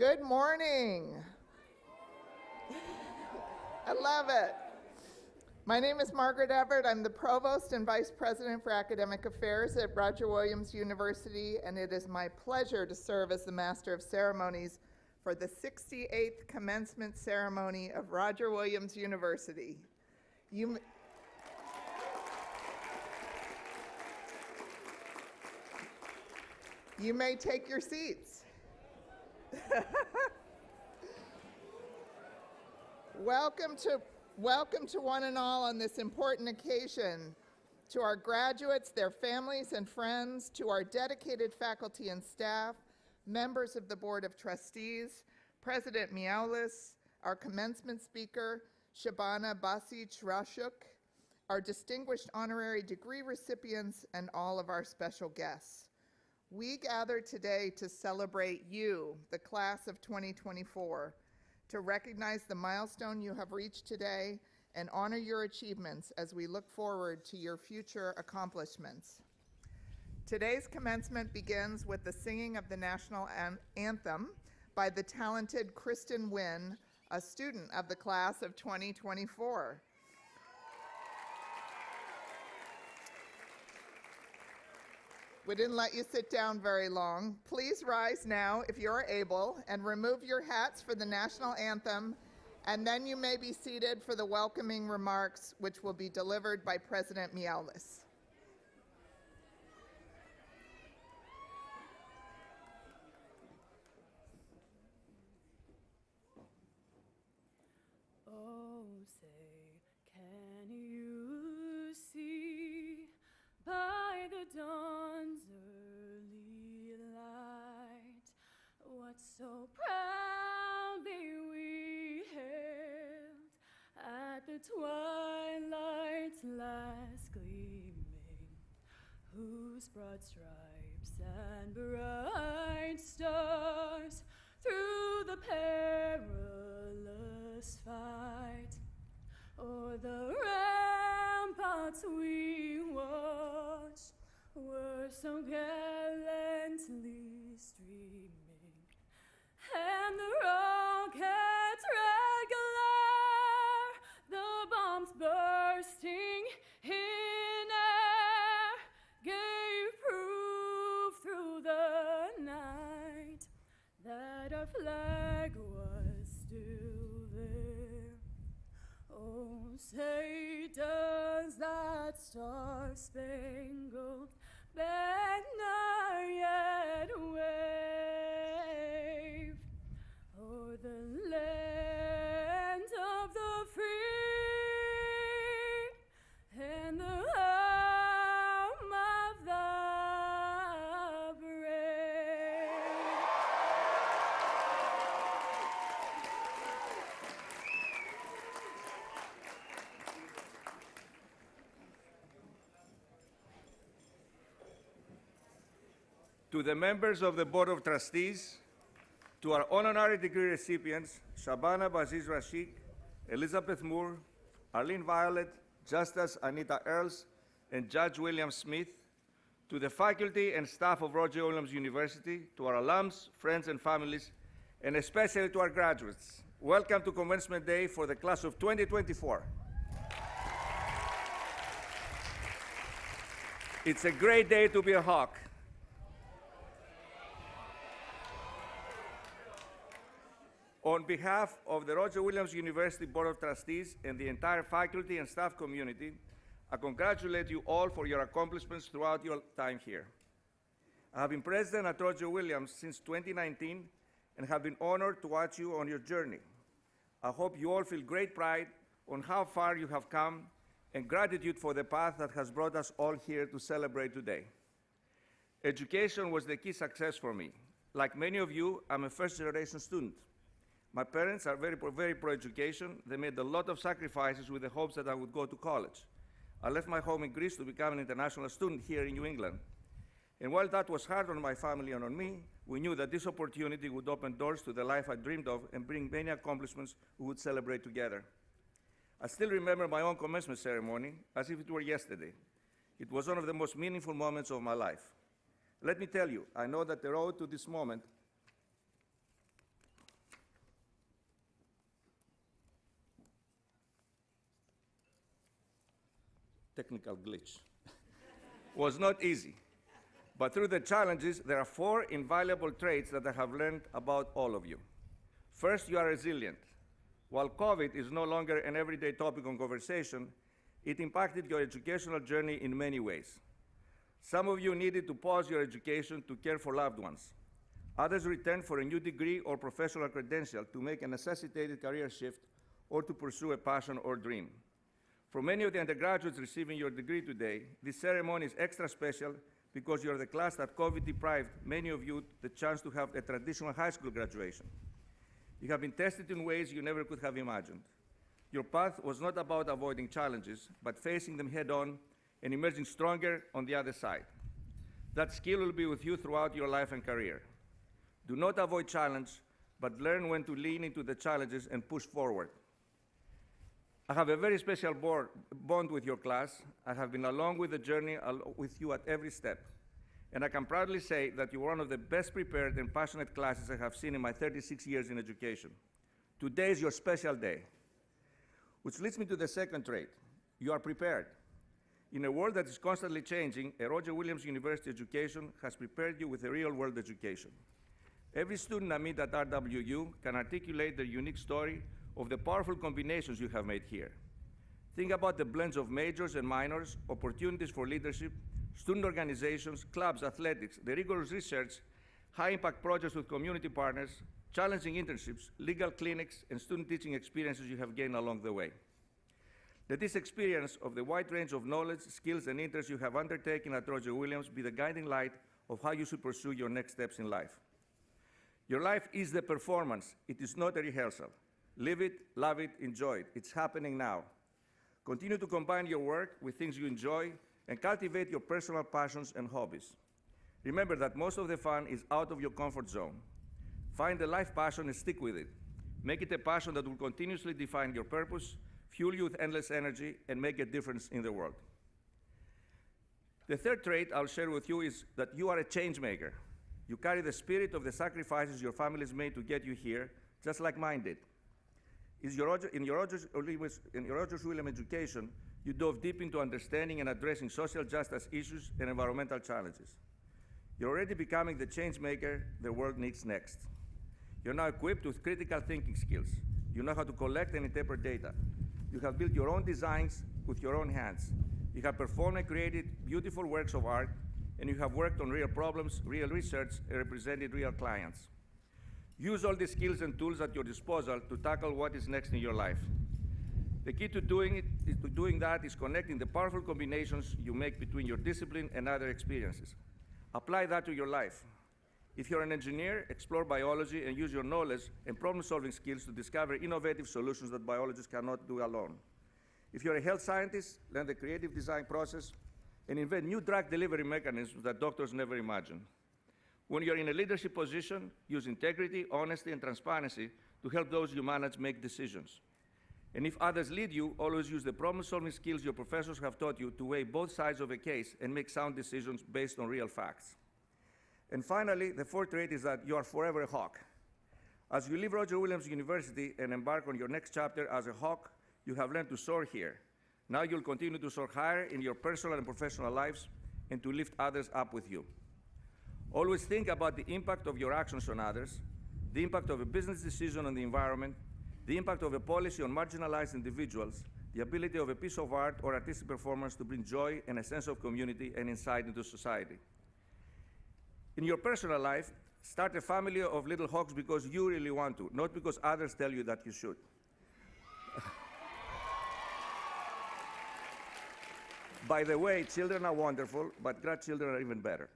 Good morning. I love it. My name is Margaret Everett. I'm the Provost and Vice President for Academic Affairs at Roger Williams University, and it is my pleasure to serve as the Master of Ceremonies for the 68th Commencement Ceremony of Roger Williams University. You may take your seats. Welcome to one and all on this important occasion, to our graduates, their families and friends, to our dedicated faculty and staff, members of the Board of Trustees, President Miaulis, our commencement speaker, Shabana Basic-Rashuk, our distinguished honorary degree recipients, and all of our special guests. We gather today to celebrate you, the class of 2024, to recognize the milestone you have reached today and honor your achievements as we look forward to your future accomplishments. Today's commencement begins with the singing of the national anthem by the talented Kristen Wynn, a student of the class of 2024. We didn't let you sit down very long. Please rise now if you are able and remove your hats for the national anthem, and then you may be seated for the welcoming remarks, which will be delivered by President Miaulis. Oh, say, can you see by the dawn's early light what so proudly we hailed at the twilight's last gleaming, whose broad stripes and bright stars through the perilous fight o'er the ramparts we watched were so gallantly streaming, and the rocket's red glare, the bombs bursting in air, gave proof through the night that our flag was still there. Oh, say, does that star-spangled banner yet wave o'er the land of the free and the home of the brave? To the members of the Board of Trustees, to our honorary degree recipients, Shabana Basic-Rashuk, Elizabeth Moore, Arlene Violet, Justice Anita Earls, and Judge William Smith, to the faculty and staff of Roger Williams University, to our alums, friends, and families, and especially to our graduates. Welcome to Commencement Day for the class of 2024. It's a great day to be a Hawk. On behalf of the Roger Williams University Board of Trustees and the entire faculty and staff community, I congratulate you all for your accomplishments throughout your time here. I have been president at Roger Williams since 2019 and have been honored to watch you on your journey. I hope you all feel great pride on how far you have come and gratitude for the path that has brought us all here to celebrate today. Education was the key success for me. Like many of you, I'm a first-generation student. My parents are very pro-education. They made a lot of sacrifices with the hopes that I would go to college. I left my home in Greece to become an international student here in New England. And while that was hard on my family and on me, we knew that this opportunity would open doors to the life I dreamed of and bring many accomplishments we would celebrate together. I still remember my own commencement ceremony as if it were yesterday. It was one of the most meaningful moments of my life. Let me tell you, I know that the road to this moment technical glitch. Was not easy. But through the challenges, there are 4 invaluable traits that I have learned about all of you. First, you are resilient. While COVID is no longer an everyday topic on conversation, it impacted your educational journey in many ways. Some of you needed to pause your education to care for loved ones. Others returned for a new degree or professional credential to make a necessitated career shift or to pursue a passion or dream. For many of the undergraduates receiving your degree today, this ceremony is extra special because you're the class that COVID deprived many of you the chance to have a traditional high school graduation. You have been tested in ways you never could have imagined. Your path was not about avoiding challenges, but facing them head-on and emerging stronger on the other side. That skill will be with you throughout your life and career. Do not avoid challenge, but learn when to lean into the challenges and push forward. I have a very special bond with your class. I have been along with the journey with you at every step. And I can proudly say that you are one of the best prepared and passionate classes I have seen in my 36 years in education. Today is your special day. Which leads me to the second trait. You are prepared. In a world that is constantly changing, a Roger Williams University education has prepared you with a real-world education. Every student I meet at RWU can articulate their unique story of the powerful combinations you have made here. Think about the blends of majors and minors, opportunities for leadership, student organizations, clubs, athletics, the rigorous research, high-impact projects with community partners, challenging internships, legal clinics, and student teaching experiences you have gained along the way. Let this experience of the wide range of knowledge, skills, and interests you have undertaken at Roger Williams be the guiding light of how you should pursue your next steps in life. Your life is the performance. It is not a rehearsal. Live it, love it, enjoy it. It's happening now. Continue to combine your work with things you enjoy and cultivate your personal passions and hobbies. Remember that most of the fun is out of your comfort zone. Find a life passion and stick with it. Make it a passion that will continuously define your purpose, fuel you with endless energy, and make a difference in the world. The third trait I'll share with you is that you are a change maker. You carry the spirit of the sacrifices your families made to get you here, just like mine did. In your Rogers Williams education, you dove deep into understanding and addressing social justice issues and environmental challenges. You're already becoming the change maker the world needs next. You're now equipped with critical thinking skills. You know how to collect and interpret data. You have built your own designs with your own hands. You have performed and created beautiful works of art, and you have worked on real problems, real research, and represented real clients. Use all the skills and tools at your disposal to tackle what is next in your life. The key to doing that is connecting the powerful combinations you make between your discipline and other experiences. Apply that to your life. If you're an engineer, explore biology and use your knowledge and problem-solving skills to discover innovative solutions that biologists cannot do alone. If you're a health scientist, learn the creative design process and invent new drug delivery mechanisms that doctors never imagined. When you're in a leadership position, use integrity, honesty, and transparency to help those you manage make decisions. And if others lead you, always use the problem-solving skills your professors have taught you to weigh both sides of a case and make sound decisions based on real facts. And finally, the fourth trait is that you are forever a hawk. As you leave Roger Williams University and embark on your next chapter as a hawk, you have learned to soar here. Now you'll continue to soar higher in your personal and professional lives and to lift others up with you. Always think about the impact of your actions on others, the impact of a business decision on the environment, the impact of a policy on marginalized individuals, the ability of a piece of art or artistic performance to bring joy and a sense of community and insight into society. In your personal life, start a family of little hawks because you really want to, not because others tell you that you should. By the way, children are wonderful, but grandchildren are even better.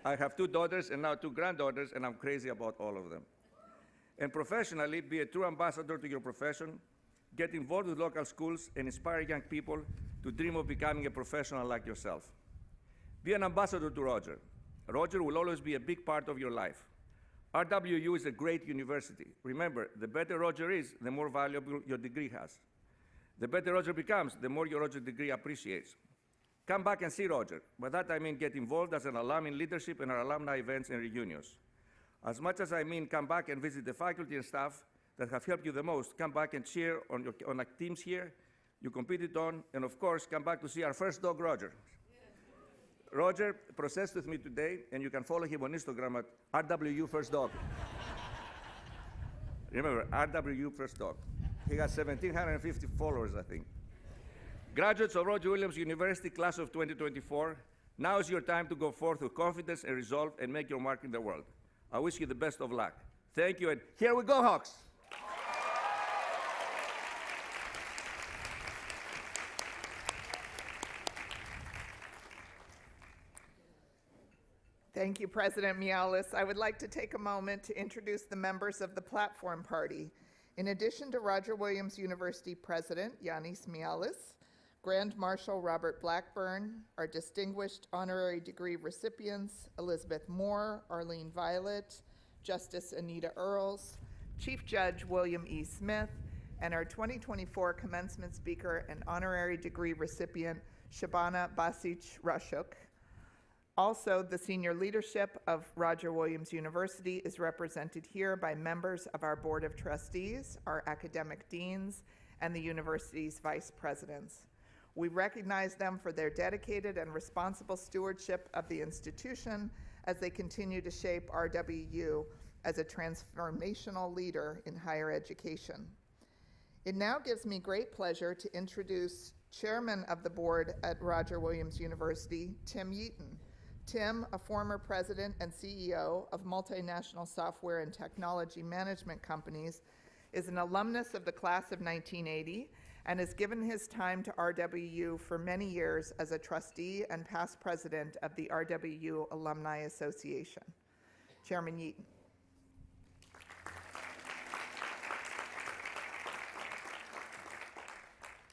I have 2 daughters and now 2 granddaughters, and I'm crazy about all of them. And professionally, be a true ambassador to your profession, get involved with local schools, and inspire young people to dream of becoming a professional like yourself. Be an ambassador to Roger. Roger will always be a big part of your life. RWU is a great university. Remember, the better Roger is, the more valuable your degree has. The better Roger becomes, the more your Roger degree appreciates. Come back and see Roger. By that I mean get involved as an alum in leadership in our alumni events and reunions. As much as I mean come back and visit the faculty and staff that have helped you the most, come back and cheer on our teams here, you competed on, and of course, come back to see our first dog, Roger. Roger processed with me today, and you can follow him on Instagram at RWU First Dog. Remember, RWU First Dog. He has 1,750 followers, I think. Graduates of Roger Williams University, class of 2024, now is your time to go forth with confidence and resolve and make your mark in the world. I wish you the best of luck. Thank you, and here we go, Hawks! Thank you, President Mialis. I would like to take a moment to introduce the members of the platform party. In addition to Roger Williams University President Yanis Mialis, Grand Marshal Robert Blackburn, our distinguished honorary degree recipients, Elizabeth Moore, Arlene Violet, Justice Anita Earls, Chief Judge William E. Smith, and our 2024 commencement speaker and honorary degree recipient, Shabana Basic-Rashuk. Also, the senior leadership of Roger Williams University is represented here by members of our Board of Trustees, our academic deans, and the university's vice presidents. We recognize them for their dedicated and responsible stewardship of the institution as they continue to shape RWU as a transformational leader in higher education. It now gives me great pleasure to introduce Chairman of the Board at Roger Williams University, Tim Yeaton. Tim, a former president and CEO of multinational software and technology management companies, is an alumnus of the class of 1980 and has given his time to RWU for many years as a trustee and past president of the RWU Alumni Association. Chairman Yeaton.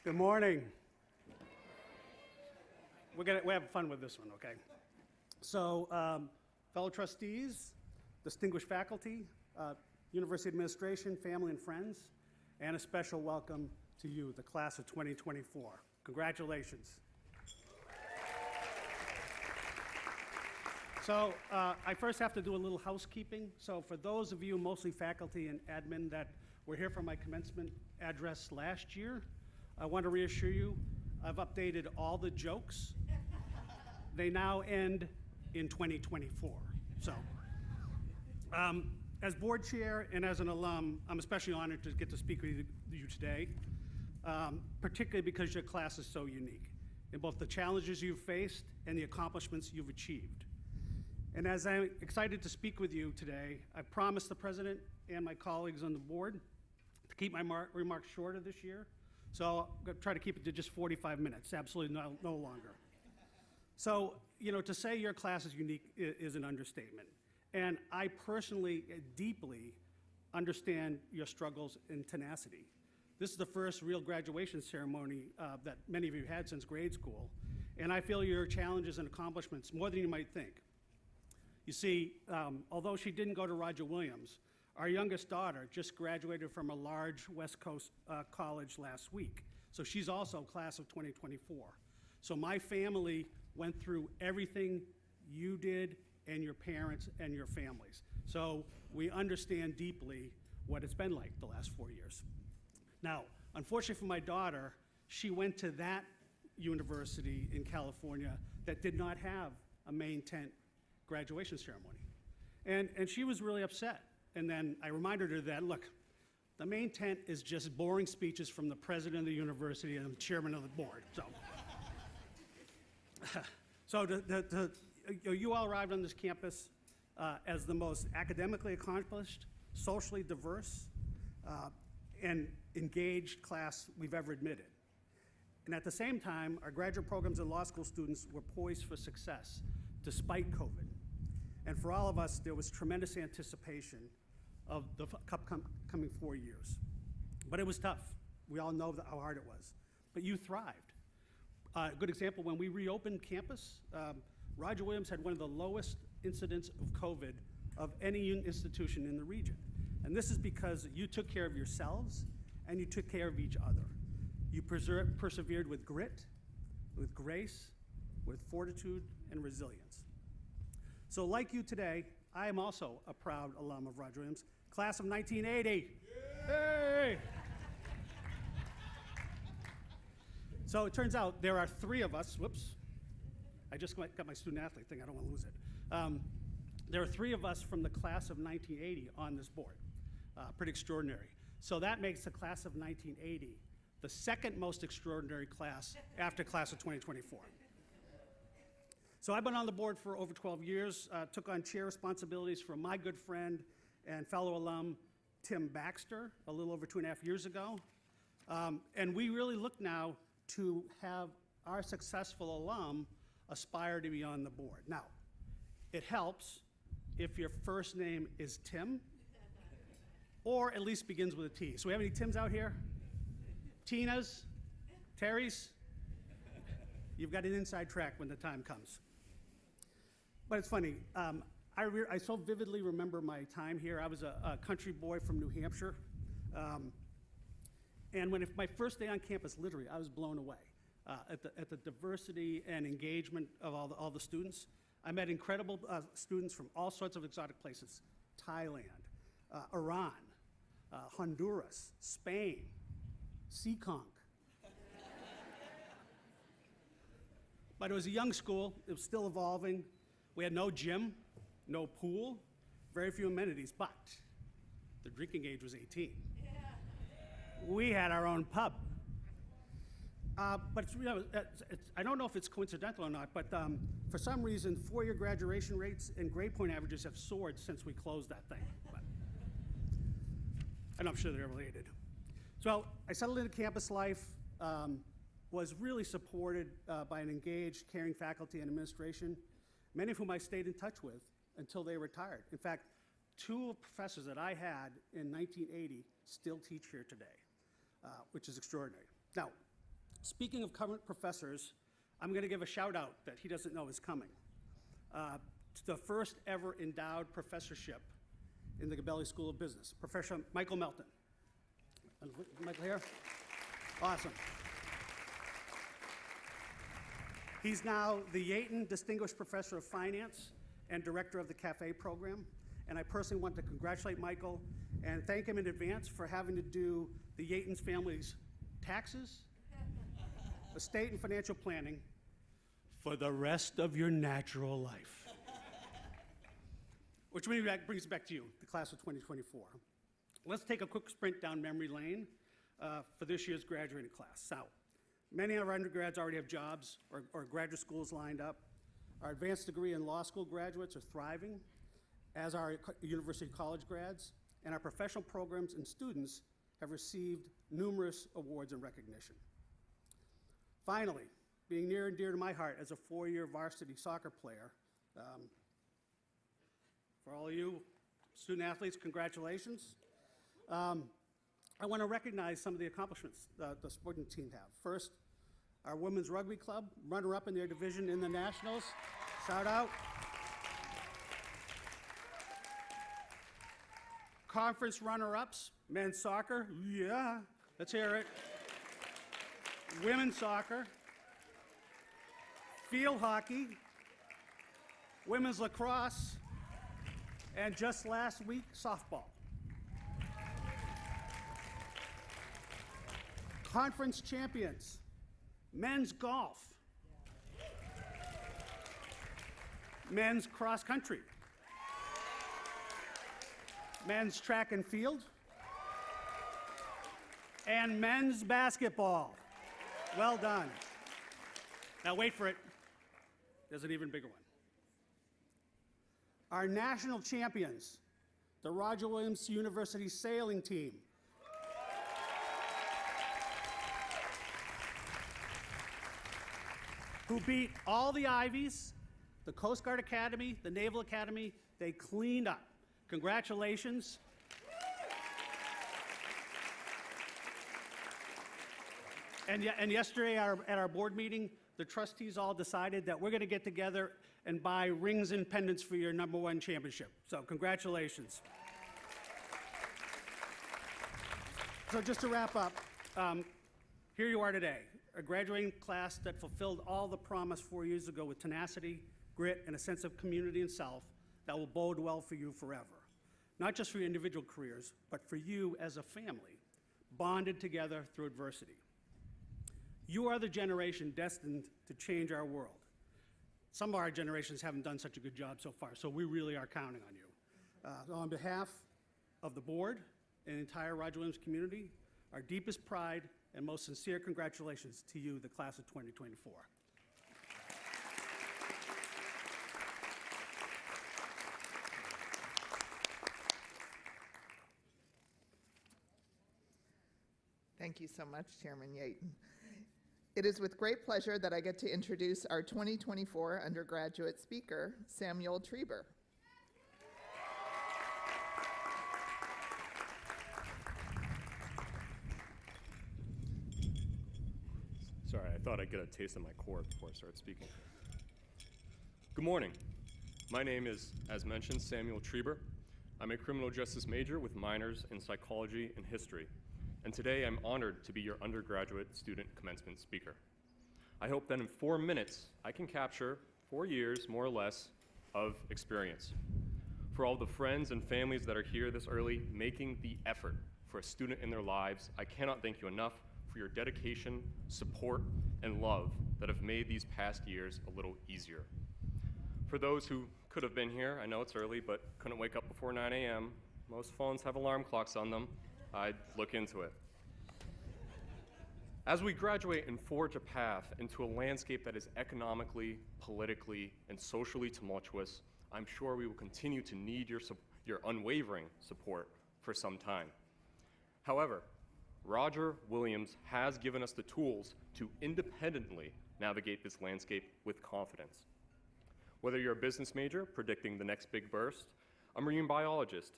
Good morning. We're having fun with this one, okay? So, fellow trustees, distinguished faculty, university administration, family and friends, and a special welcome to you, the class of 2024. Congratulations. So, I first have to do a little housekeeping. So for those of you, mostly faculty and admin, that were here for my commencement address last year, I want to reassure you, I've updated all the jokes. They now end in 2024. So, as board chair and as an alum, I'm especially honored to get to speak with you today, particularly because your class is so unique in both the challenges you've faced and the accomplishments you've achieved. And as I'm excited to speak with you today, I promised the president and my colleagues on the board to keep my remarks shorter this year. So I'm going to try to keep it to just 45 minutes, absolutely no longer. So, you know, to say your class is unique is an understatement. And I personally deeply understand your struggles and tenacity. This is the first real graduation ceremony that many of you had since grade school. And I feel your challenges and accomplishments more than you might think. You see, although she didn't go to Roger Williams, our youngest daughter just graduated from a large West Coast college last week. So she's also class of 2024. So my family went through everything you did and your parents and your families. So we understand deeply what it's been like the last 4 years. Now, unfortunately for my daughter, she went to that university in California that did not have a main tent graduation ceremony. And she was really upset. And then I reminded her that, look, the main tent is just boring speeches from the president of the university and the chairman of the board. So, you all arrived on this campus as the most academically accomplished, socially diverse, and engaged class we've ever admitted. And at the same time, our graduate programs and law school students were poised for success despite COVID. And for all of us, there was tremendous anticipation of the coming 4 years. But it was tough. We all know how hard it was. But you thrived. A good example, when we reopened campus, Roger Williams had one of the lowest incidents of COVID of any institution in the region. And this is because you took care of yourselves and you took care of each other. You persevered with grit, with grace, with fortitude and resilience. So like you today, I am also a proud alum of Roger Williams, class of 1980. Yeah. Hey! So it turns out there are 3 of us. Whoops. I just got my student athlete thing. I don't want to lose it. There are 3 of us from the class of 1980 on this board. Pretty extraordinary. So that makes the class of 1980 the second most extraordinary class after class of 2024. So I've been on the board for over 12 years, took on chair responsibilities for my good friend and fellow alum, Tim Baxter, a little over 2.5 years ago. And we really look now to have our successful alum aspire to be on the board. Now, it helps if your first name is Tim, or at least begins with a T. So we have any Tims out here? Tinas? Terrys? You've got an inside track when the time comes. But it's funny, I so vividly remember my time here. I was a country boy from New Hampshire. And my first day on campus, literally, I was blown away at the diversity and engagement of all the students. I met incredible students from all sorts of exotic places: Thailand, Iran, Honduras, Spain, Seekonk. But it was a young school. It was still evolving. We had no gym, no pool, very few amenities, but the drinking age was 18. Yeah. We had our own pub. But I don't know if it's coincidental or not, but for some reason, 4-year graduation rates and grade point averages have soared since we closed that thing. But, and I'm sure they're related. So I settled into campus life, was really supported by an engaged, caring faculty and administration, many of whom I stayed in touch with until they retired. In fact, 2 professors that I had in 1980 still teach here today, which is extraordinary. Now, speaking of current professors, I'm going to give a shout out that he doesn't know is coming. To the first ever endowed professorship in the Gabelli School of Business, Professor Michael Melton. Michael here? Awesome. He's now the Yaton Distinguished Professor of Finance and Director of the CAFE program. And I personally want to congratulate Michael and thank him in advance for having to do the Yaton's family's taxes, estate and financial planning for the rest of your natural life. Which brings us back to you, the class of 2024. Let's take a quick sprint down memory lane for this year's graduating class. So, many of our undergrads already have jobs or graduate schools lined up. Our advanced degree and law school graduates are thriving, as are university college grads, and our professional programs and students have received numerous awards and recognition. Finally, being near and dear to my heart as a 4-year varsity soccer player, for all of you student athletes, congratulations. I want to recognize some of the accomplishments the sporting team have. First, our women's rugby club, runner-up in their division in the Nationals. Shout out. Conference runner-ups, men's soccer, yeah, let's hear it. Women's soccer, field hockey, women's lacrosse, and just last week, softball. Conference champions, men's golf, men's cross country, men's track and field, and men's basketball. Well done. Now wait for it. There's an even bigger one. Our national champions, the Roger Williams University sailing team. Who beat all the Ivies, the Coast Guard Academy, the Naval Academy. They cleaned up. Congratulations. And yesterday at our board meeting, the trustees all decided that we're going to get together and buy rings and pendants for your #1 championship. So congratulations. So just to wrap up, here you are today, a graduating class that fulfilled all the promise 4 years ago with tenacity, grit, and a sense of community and self that will bode well for you forever. Not just for your individual careers, but for you as a family, bonded together through adversity. You are the generation destined to change our world. Some of our generations haven't done such a good job so far, so we really are counting on you. On behalf of the board and the entire Roger Williams community, our deepest pride and most sincere congratulations to you, the class of 2024. Thank you so much, Chairman Yaten. It is with great pleasure that I get to introduce our 2024 undergraduate speaker, Samuel Trieber. Sorry, I thought I'd get a taste of my cord before I start speaking. Good morning. My name is, as mentioned, Samuel Trieber. I'm a criminal justice major with minors in psychology and history. And today I'm honored to be your undergraduate student commencement speaker. I hope that in 4 minutes I can capture 4 years, more or less, of experience. For all the friends and families that are here this early, making the effort for a student in their lives, I cannot thank you enough for your dedication, support, and love that have made these past years a little easier. For those who could have been here, I know it's early, but couldn't wake up before 9 a.m., most phones have alarm clocks on them. I'd look into it. As we graduate and forge a path into a landscape that is economically, politically, and socially tumultuous, I'm sure we will continue to need your unwavering support for some time. However, Roger Williams has given us the tools to independently navigate this landscape with confidence. Whether you're a business major predicting the next big burst, a marine biologist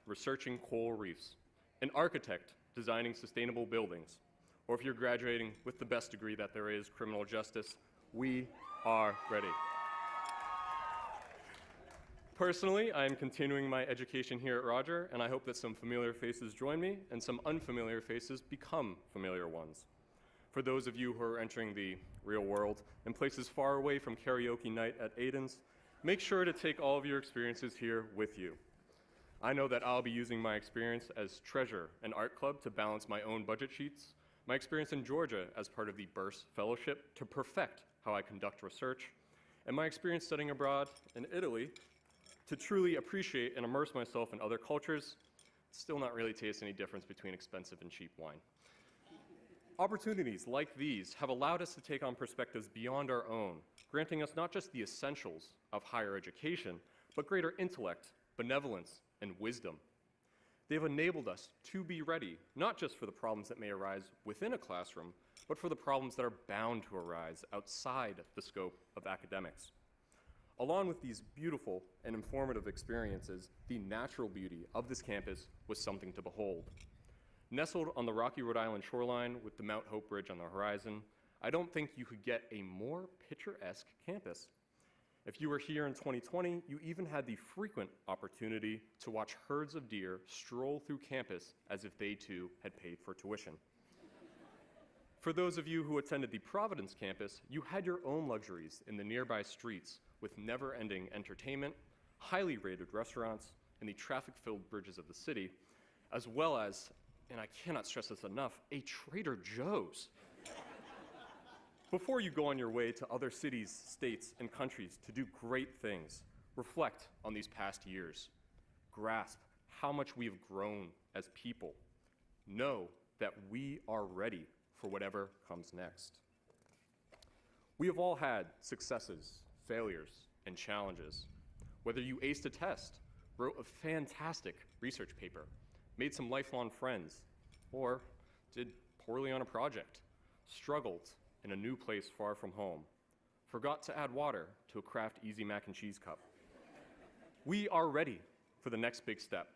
researching coral reefs, an architect designing sustainable buildings, or if you're graduating with the best degree that there is, criminal justice, we are ready. Personally, I am continuing my education here at Roger, and I hope that some familiar faces join me and some unfamiliar faces become familiar ones. For those of you who are entering the real world in places far away from karaoke night at Aiden's, make sure to take all of your experiences here with you. I know that I'll be using my experience as treasurer and art club to balance my own budget sheets, my experience in Georgia as part of the Burse Fellowship to perfect how I conduct research, and my experience studying abroad in Italy to truly appreciate and immerse myself in other cultures, still not really taste any difference between expensive and cheap wine. Opportunities like these have allowed us to take on perspectives beyond our own, granting us not just the essentials of higher education, but greater intellect, benevolence, and wisdom. They've enabled us to be ready, not just for the problems that may arise within a classroom, but for the problems that are bound to arise outside the scope of academics. Along with these beautiful and informative experiences, the natural beauty of this campus was something to behold. Nestled on the rocky Rhode Island shoreline with the Mount Hope Bridge on the horizon, I don't think you could get a more picturesque campus. If you were here in 2020, you even had the frequent opportunity to watch herds of deer stroll through campus as if they too had paid for tuition. For those of you who attended the Providence campus, you had your own luxuries in the nearby streets with never-ending entertainment, highly rated restaurants, and the traffic-filled bridges of the city, as well as, and I cannot stress this enough, a Trader Joe's. Before you go on your way to other cities, states, and countries to do great things, reflect on these past years. Grasp how much we have grown as people. Know that we are ready for whatever comes next. We have all had successes, failures, and challenges. Whether you aced a test, wrote a fantastic research paper, made some lifelong friends, or did poorly on a project, struggled in a new place far from home, forgot to add water to a Kraft Easy Mac and Cheese cup. We are ready for the next big step.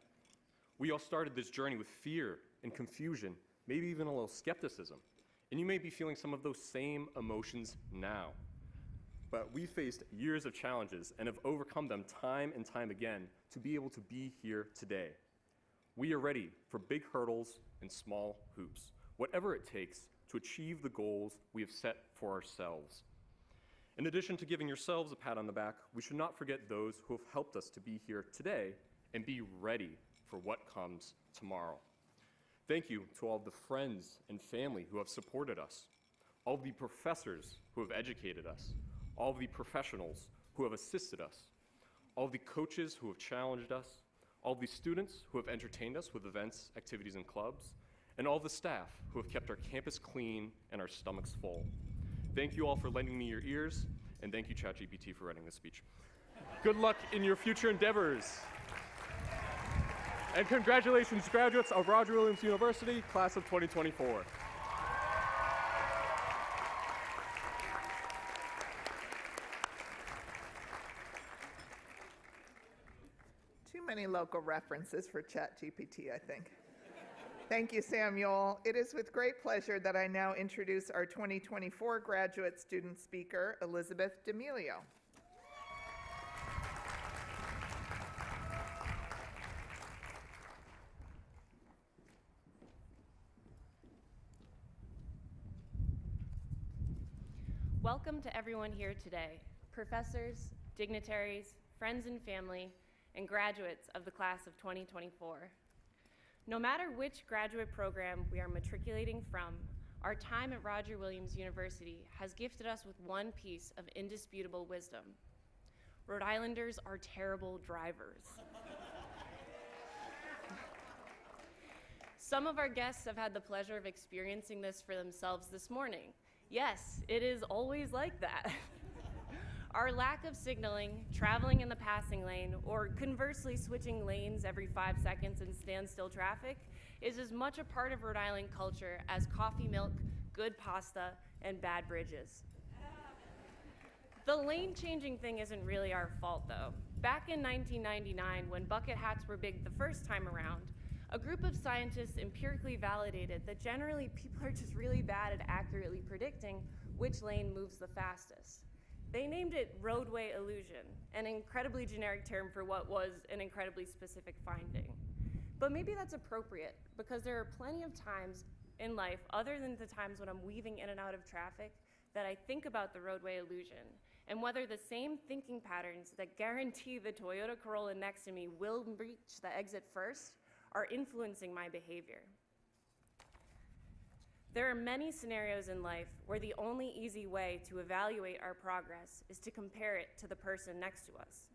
We all started this journey with fear and confusion, maybe even a little skepticism, and you may be feeling some of those same emotions now. But we faced years of challenges and have overcome them time and time again to be able to be here today. We are ready for big hurdles and small hoops, whatever it takes to achieve the goals we have set for ourselves. In addition to giving yourselves a pat on the back, we should not forget those who have helped us to be here today and be ready for what comes tomorrow. Thank you to all the friends and family who have supported us. all of the professors who have educated us, all of the professionals who have assisted us, all of the coaches who have challenged us, all of the students who have entertained us with events, activities, and clubs, and all the staff who have kept our campus clean and our stomachs full. Thank you all for lending me your ears, and thank you, ChatGPT, for writing this speech. Good luck in your future endeavors. And congratulations, graduates of Roger Williams University, class of 2024. Too many local references for ChatGPT, I think. Thank you, Samuel. It is with great pleasure that I now introduce our 2024 graduate student speaker, Elizabeth D'Amelio. Welcome to everyone here today, professors, dignitaries, friends and family, and graduates of the class of 2024. No matter which graduate program we are matriculating from, our time at Roger Williams University has gifted us with one piece of indisputable wisdom. Rhode Islanders are terrible drivers. Some of our guests have had the pleasure of experiencing this for themselves this morning. Yes, it is always like that. Our lack of signaling, traveling in the passing lane, or conversely switching lanes every 5 seconds in standstill traffic is as much a part of Rhode Island culture as coffee milk, good pasta, and bad bridges. The lane changing thing isn't really our fault though. Back in 1999, when bucket hats were big the first time around, a group of scientists empirically validated that generally people are just really bad at accurately predicting which lane moves the fastest. They named it roadway illusion, an incredibly generic term for what was an incredibly specific finding. But maybe that's appropriate because there are plenty of times in life, other than the times when I'm weaving in and out of traffic, that I think about the roadway illusion and whether the same thinking patterns that guarantee the Toyota Corolla next to me will reach the exit first are influencing my behavior. There are many scenarios in life where the only easy way to evaluate our progress is to compare it to the person next to us.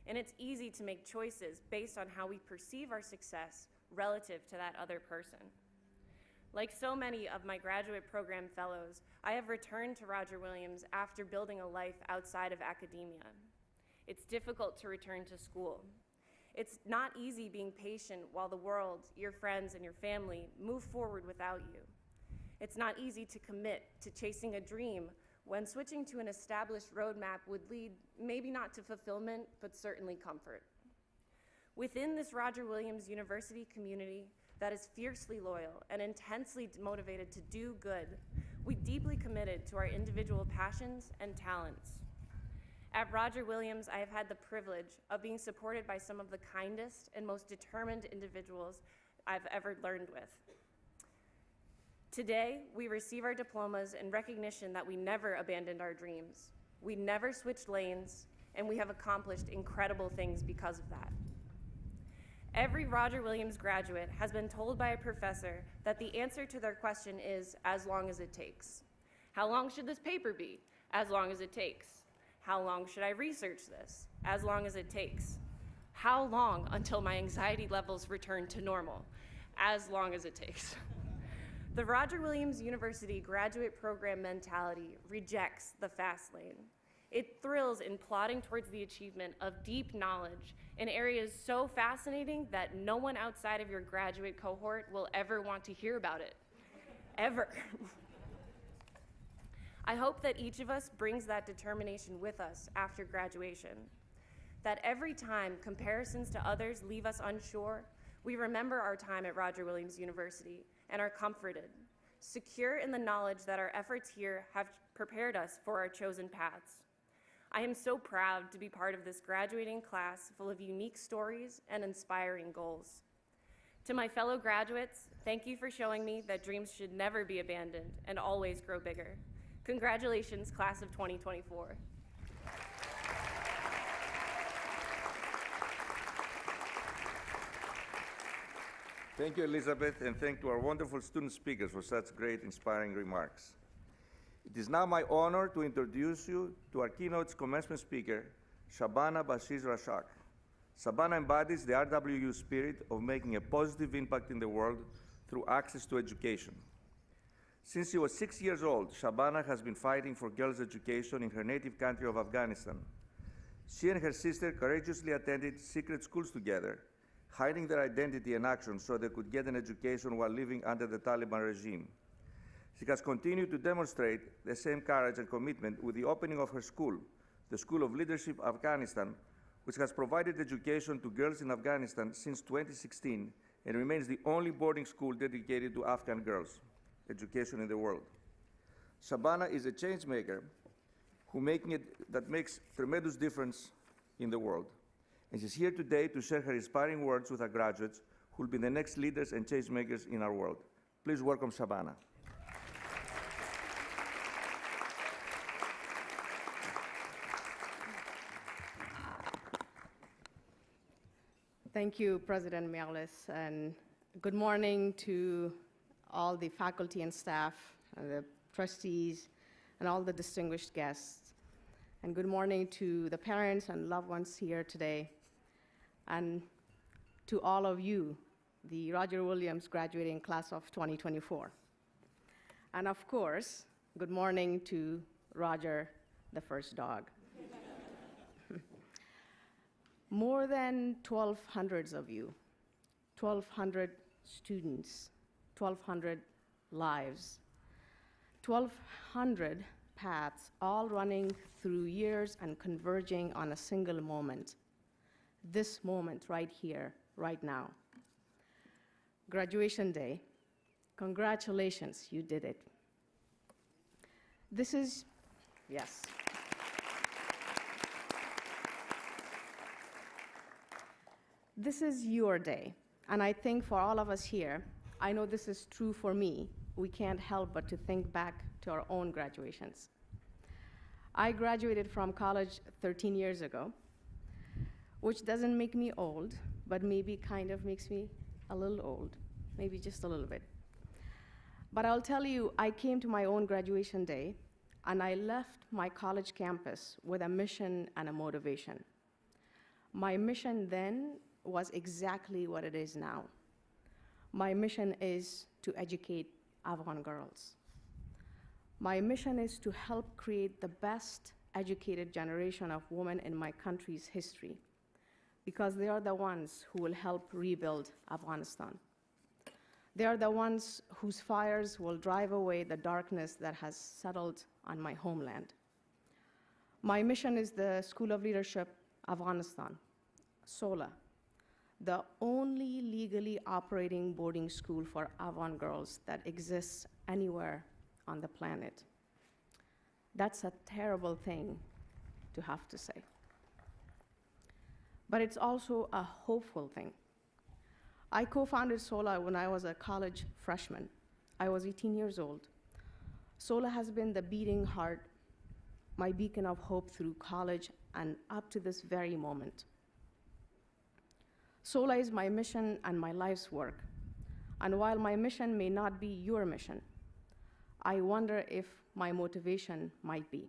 And it's easy to make choices based on how we perceive our success relative to that other person. Like so many of my graduate program fellows, I have returned to Roger Williams after building a life outside of academia. It's difficult to return to school. It's not easy being patient while the world, your friends, and your family move forward without you. It's not easy to commit to chasing a dream when switching to an established roadmap would lead maybe not to fulfillment, but certainly comfort. Within this Roger Williams University community that is fiercely loyal and intensely motivated to do good, we deeply committed to our individual passions and talents. At Roger Williams, I have had the privilege of being supported by some of the kindest and most determined individuals I've ever learned with. Today, we receive our diplomas in recognition that we never abandoned our dreams. We never switched lanes, and we have accomplished incredible things because of that. Every Roger Williams graduate has been told by a professor that the answer to their question is, as long as it takes. How long should this paper be? As long as it takes. How long should I research this? As long as it takes. How long until my anxiety levels return to normal? As long as it takes. The Roger Williams University graduate program mentality rejects the fast lane. It thrills in plodding towards the achievement of deep knowledge in areas so fascinating that no one outside of your graduate cohort will ever want to hear about it. Ever. I hope that each of us brings that determination with us after graduation. That every time comparisons to others leave us unsure, we remember our time at Roger Williams University and are comforted, secure in the knowledge that our efforts here have prepared us for our chosen paths. I am so proud to be part of this graduating class full of unique stories and inspiring goals. To my fellow graduates, thank you for showing me that dreams should never be abandoned and always grow bigger. Congratulations, class of 2024. Thank you, Elizabeth, and thank to our wonderful student speakers for such great, inspiring remarks. It is now my honor to introduce you to our keynote commencement speaker, Shabana Bashish Rashak. Shabana embodies the RWU spirit of making a positive impact in the world through access to education. Since she was 6 years old, Shabana has been fighting for girls' education in her native country of Afghanistan. She and her sister courageously attended secret schools together, hiding their identity and actions so they could get an education while living under the Taliban regime. She has continued to demonstrate the same courage and commitment with the opening of her school, the School of Leadership Afghanistan, which has provided education to girls in Afghanistan since 2016 and remains the only boarding school dedicated to Afghan girls' education in the world. Shabana is a change maker that makes tremendous difference in the world. And she's here today to share her inspiring words with our graduates who will be the next leaders and change makers in our world. Please welcome Shabana. Thank you, President Mialis, and good morning to all the faculty and staff, and the trustees, and all the distinguished guests. And good morning to the parents and loved ones here today, and to all of you, the Roger Williams graduating class of 2024. And of course, good morning to Roger, the first dog. More than 1,200 of you, 1,200 students, 1,200 lives, 1,200 paths, all running through years and converging on a single moment. This moment right here, right now. Graduation day. Congratulations, you did it. Yes. This is your day, and I think for all of us here, I know this is true for me, we can't help but to think back to our own graduations. I graduated from college 13 years ago, which doesn't make me old, but maybe kind of makes me a little old, maybe just a little bit. But I'll tell you, I came to my own graduation day, and I left my college campus with a mission and a motivation. My mission then was exactly what it is now. My mission is to educate Afghan girls. My mission is to help create the best educated generation of women in my country's history, because they are the ones who will help rebuild Afghanistan. They are the ones whose fires will drive away the darkness that has settled on my homeland. My mission is the School of Leadership Afghanistan, SOLA, the only legally operating boarding school for Afghan girls that exists anywhere on the planet. That's a terrible thing to have to say. But it's also a hopeful thing. I co-founded SOLA when I was a college freshman. I was 18 years old. SOLA has been the beating heart, my beacon of hope through college and up to this very moment. SOLA is my mission and my life's work. And while my mission may not be your mission, I wonder if my motivation might be.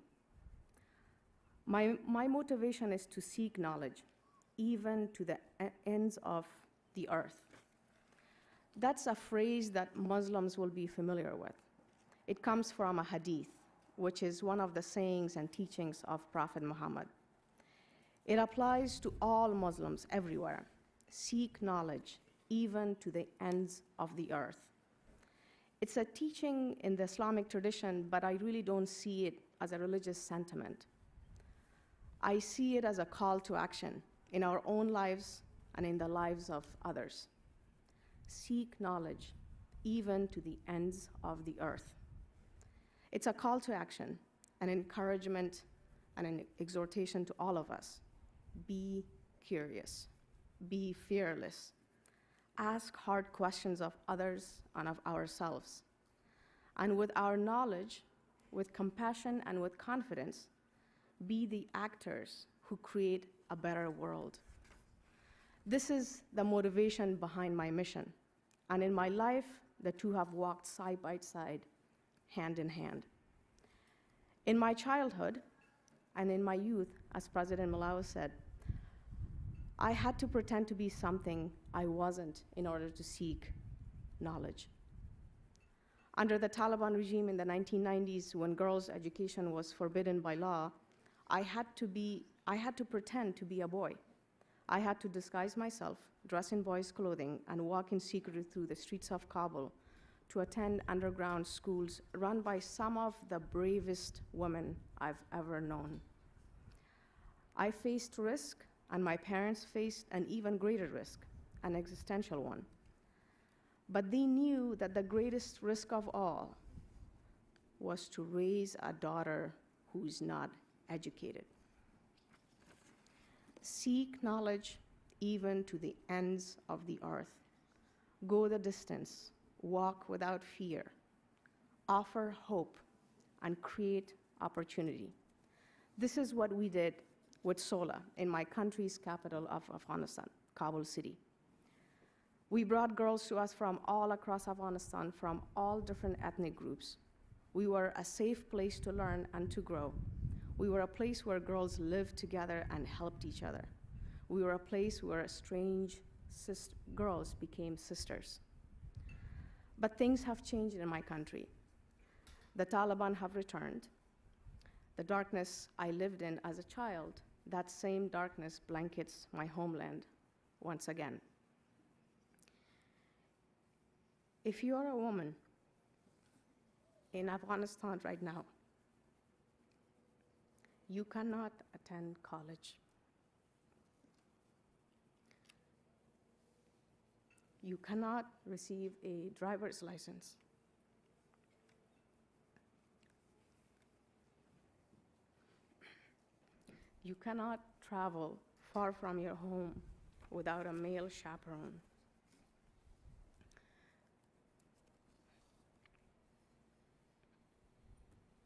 My motivation is to seek knowledge, even to the ends of the earth. That's a phrase that Muslims will be familiar with. It comes from a hadith, which is one of the sayings and teachings of Prophet Muhammad. It applies to all Muslims everywhere. Seek knowledge, even to the ends of the earth. It's a teaching in the Islamic tradition, but I really don't see it as a religious sentiment. I see it as a call to action in our own lives and in the lives of others. Seek knowledge, even to the ends of the earth. It's a call to action, an encouragement, and an exhortation to all of us. Be curious. Be fearless. Ask hard questions of others and of ourselves. And with our knowledge, with compassion and with confidence, be the actors who create a better world. This is the motivation behind my mission. And in my life, the two have walked side by side, hand in hand. In my childhood and in my youth, as President Malawi said, I had to pretend to be something I wasn't in order to seek knowledge. Under the Taliban regime in the 1990s, when girls' education was forbidden by law, I had to pretend to be a boy. I had to disguise myself, dress in boys' clothing, and walk in secret through the streets of Kabul to attend underground schools run by some of the bravest women I've ever known. I faced risk, and my parents faced an even greater risk, an existential one. But they knew that the greatest risk of all was to raise a daughter who's not educated. Seek knowledge even to the ends of the earth. Go the distance, walk without fear, offer hope, and create opportunity. This is what we did with SOLA in my country's capital of Afghanistan, Kabul city. We brought girls to us from all across Afghanistan, from all different ethnic groups. We were a safe place to learn and to grow. We were a place where girls lived together and helped each other. We were a place where estranged girls became sisters. But things have changed in my country. The Taliban have returned. The darkness I lived in as a child, that same darkness blankets my homeland once again. If you are a woman in Afghanistan right now, you cannot attend college. You cannot receive a driver's license. You cannot travel far from your home without a male chaperone.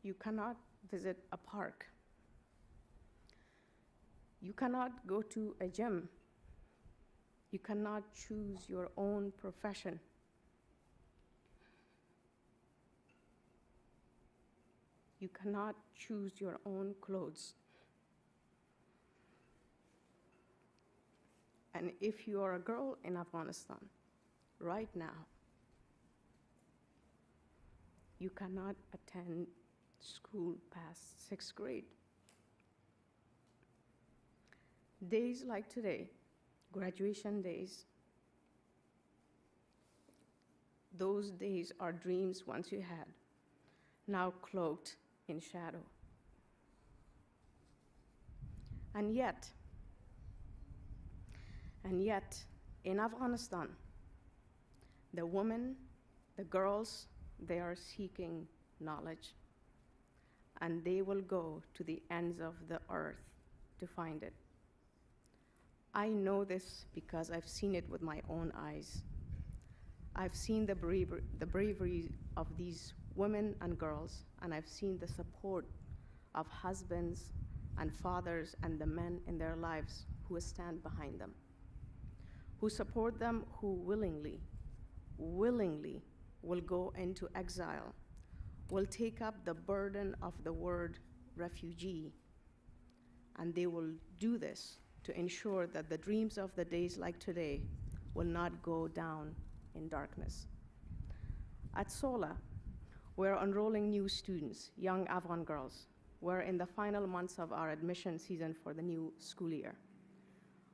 You cannot visit a park. You cannot go to a gym. You cannot choose your own profession. You cannot choose your own clothes. And if you are a girl in Afghanistan right now, you cannot attend school past 6th grade. Days like today, graduation days, those days are dreams once you had, now cloaked in shadow. And yet, in Afghanistan, the women, the girls, they are seeking knowledge, and they will go to the ends of the earth to find it. I know this because I've seen it with my own eyes. I've seen the bravery of these women and girls, and I've seen the support of husbands and fathers and the men in their lives who stand behind them, who support them, who willingly will go into exile, will take up the burden of the word refugee, and they will do this to ensure that the dreams of the days like today will not go down in darkness. At SOLA, we're enrolling new students, young Afghan girls. We're in the final months of our admission season for the new school year.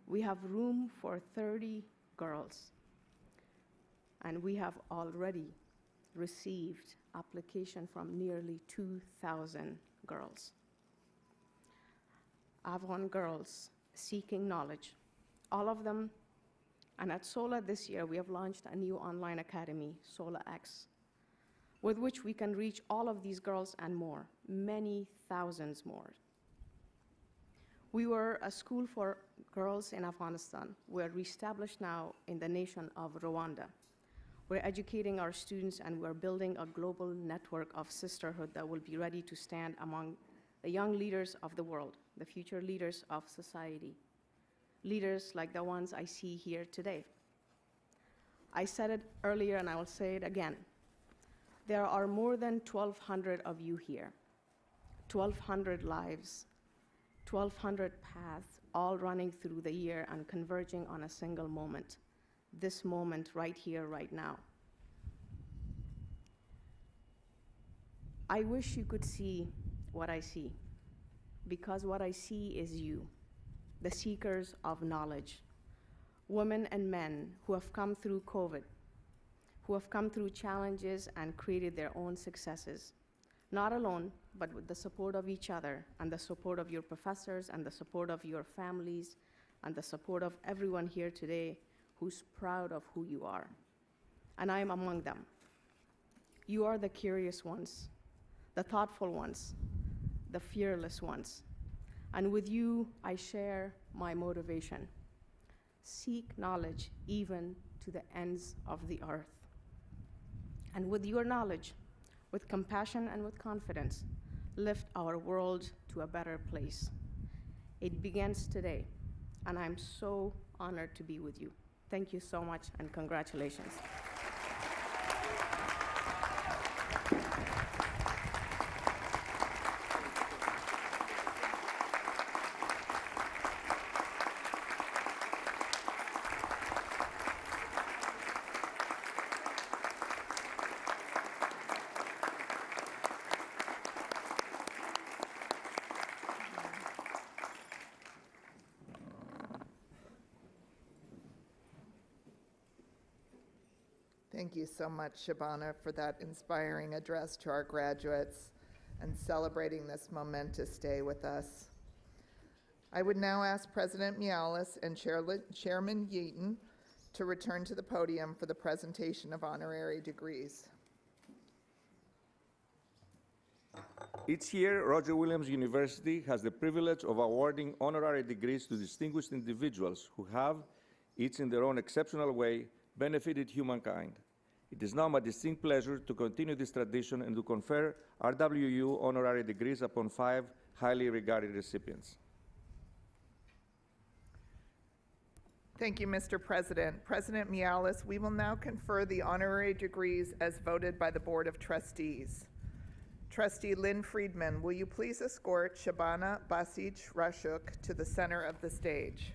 We have room for 30 girls, and we have already received application from nearly 2,000 girls. Afghan girls seeking knowledge, all of them. And at SOLA this year, we have launched a new online academy, SOLA X, with which we can reach all of these girls and more, many thousands more. We were a school for girls in Afghanistan. We're reestablished now in the nation of Rwanda. We're educating our students, and we're building a global network of sisterhood that will be ready to stand among the young leaders of the world, the future leaders of society, leaders like the ones I see here today. I said it earlier, and I will say it again. There are more than 1,200 of you here. 1,200 lives, 1,200 paths, all running through the year and converging on a single moment. This moment right here, right now. I wish you could see what I see, because what I see is you, the seekers of knowledge, women and men who have come through COVID, who have come through challenges and created their own successes, not alone, but with the support of each other and the support of your professors and the support of your families and the support of everyone here today who's proud of who you are. And I am among them. You are the curious ones, the thoughtful ones, the fearless ones. And with you, I share my motivation. Seek knowledge even to the ends of the earth. And with your knowledge, with compassion and with confidence, lift our world to a better place. It begins today, and I'm so honored to be with you. Thank you so much, and congratulations. Thank you so much, Shabana, for that inspiring address to our graduates and celebrating this momentous day with us. I would now ask President Mialis and Chairman Yeaton to return to the podium for the presentation of honorary degrees. Each year, Roger Williams University has the privilege of awarding honorary degrees to distinguished individuals who have, each in their own exceptional way, benefited humankind. It is now my distinct pleasure to continue this tradition and to confer RWU honorary degrees upon 5 highly regarded recipients. Thank you, Mr. President. President Mialis, we will now confer the honorary degrees as voted by the Board of Trustees. Trustee Lynn Friedman, will you please escort Shabana Basich Rashuk to the center of the stage?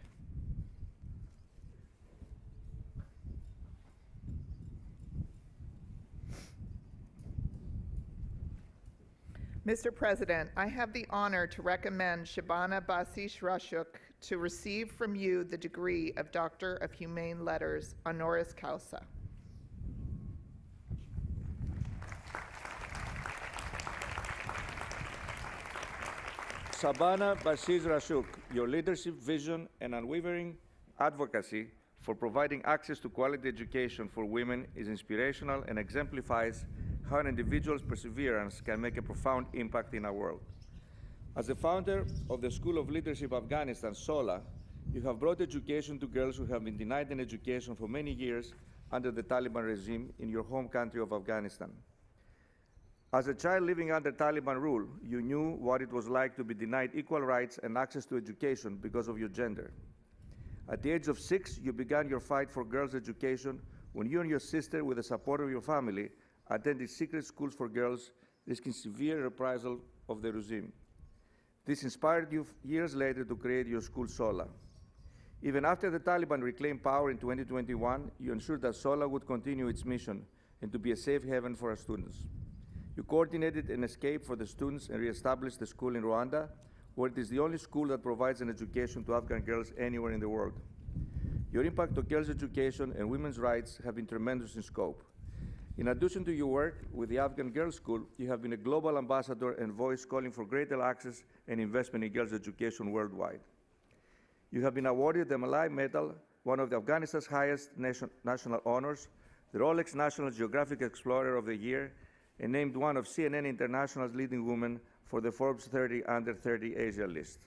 Mr. President, I have the honor to recommend Shabana Basich Rashuk to receive from you the degree of Doctor of Humane Letters, honoris causa. Shabana Basich Rashuk, your leadership, vision, and unwavering advocacy for providing access to quality education for women is inspirational and exemplifies how an individual's perseverance can make a profound impact in our world. As the founder of the School of Leadership Afghanistan, SOLA, you have brought education to girls who have been denied an education for many years under the Taliban regime in your home country of Afghanistan. As a child living under Taliban rule, you knew what it was like to be denied equal rights and access to education because of your gender. At the age of 6, you began your fight for girls' education when you and your sister, with the support of your family, attended secret schools for girls, risking severe reprisal of the regime. This inspired you years later to create your school, SOLA. Even after the Taliban reclaimed power in 2021, you ensured that SOLA would continue its mission and to be a safe haven for our students. You coordinated an escape for the students and reestablished the school in Rwanda, where it is the only school that provides an education to Afghan girls anywhere in the world. Your impact on girls' education and women's rights have been tremendous in scope. In addition to your work with the Afghan Girls' School, you have been a global ambassador and voice calling for greater access and investment in girls' education worldwide. You have been awarded the Malay Medal, one of Afghanistan's highest national honors, the Rolex National Geographic Explorer of the Year, and named one of CNN International's leading women for the Forbes 30 Under 30 Asia list.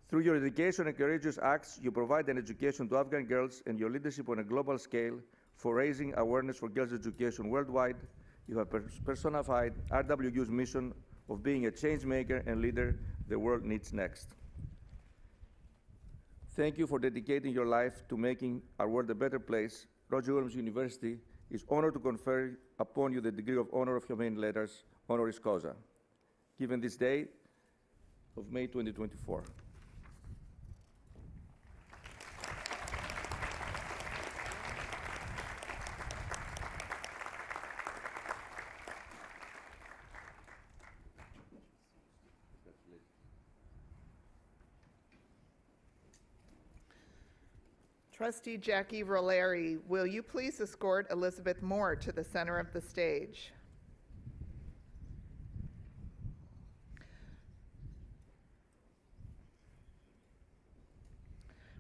Through your dedication and courageous acts, you provide an education to Afghan girls, and your leadership on a global scale for raising awareness for girls' education worldwide, you have personified RWU's mission of being a change maker and leader the world needs next. Thank you for dedicating your life to making our world a better place. Roger Williams University is honored to confer upon you the degree of Honor of Humane Letters, honoris causa. given this day of May 2024. Trustee Jackie Roleri, will you please escort Elizabeth Moore to the center of the stage?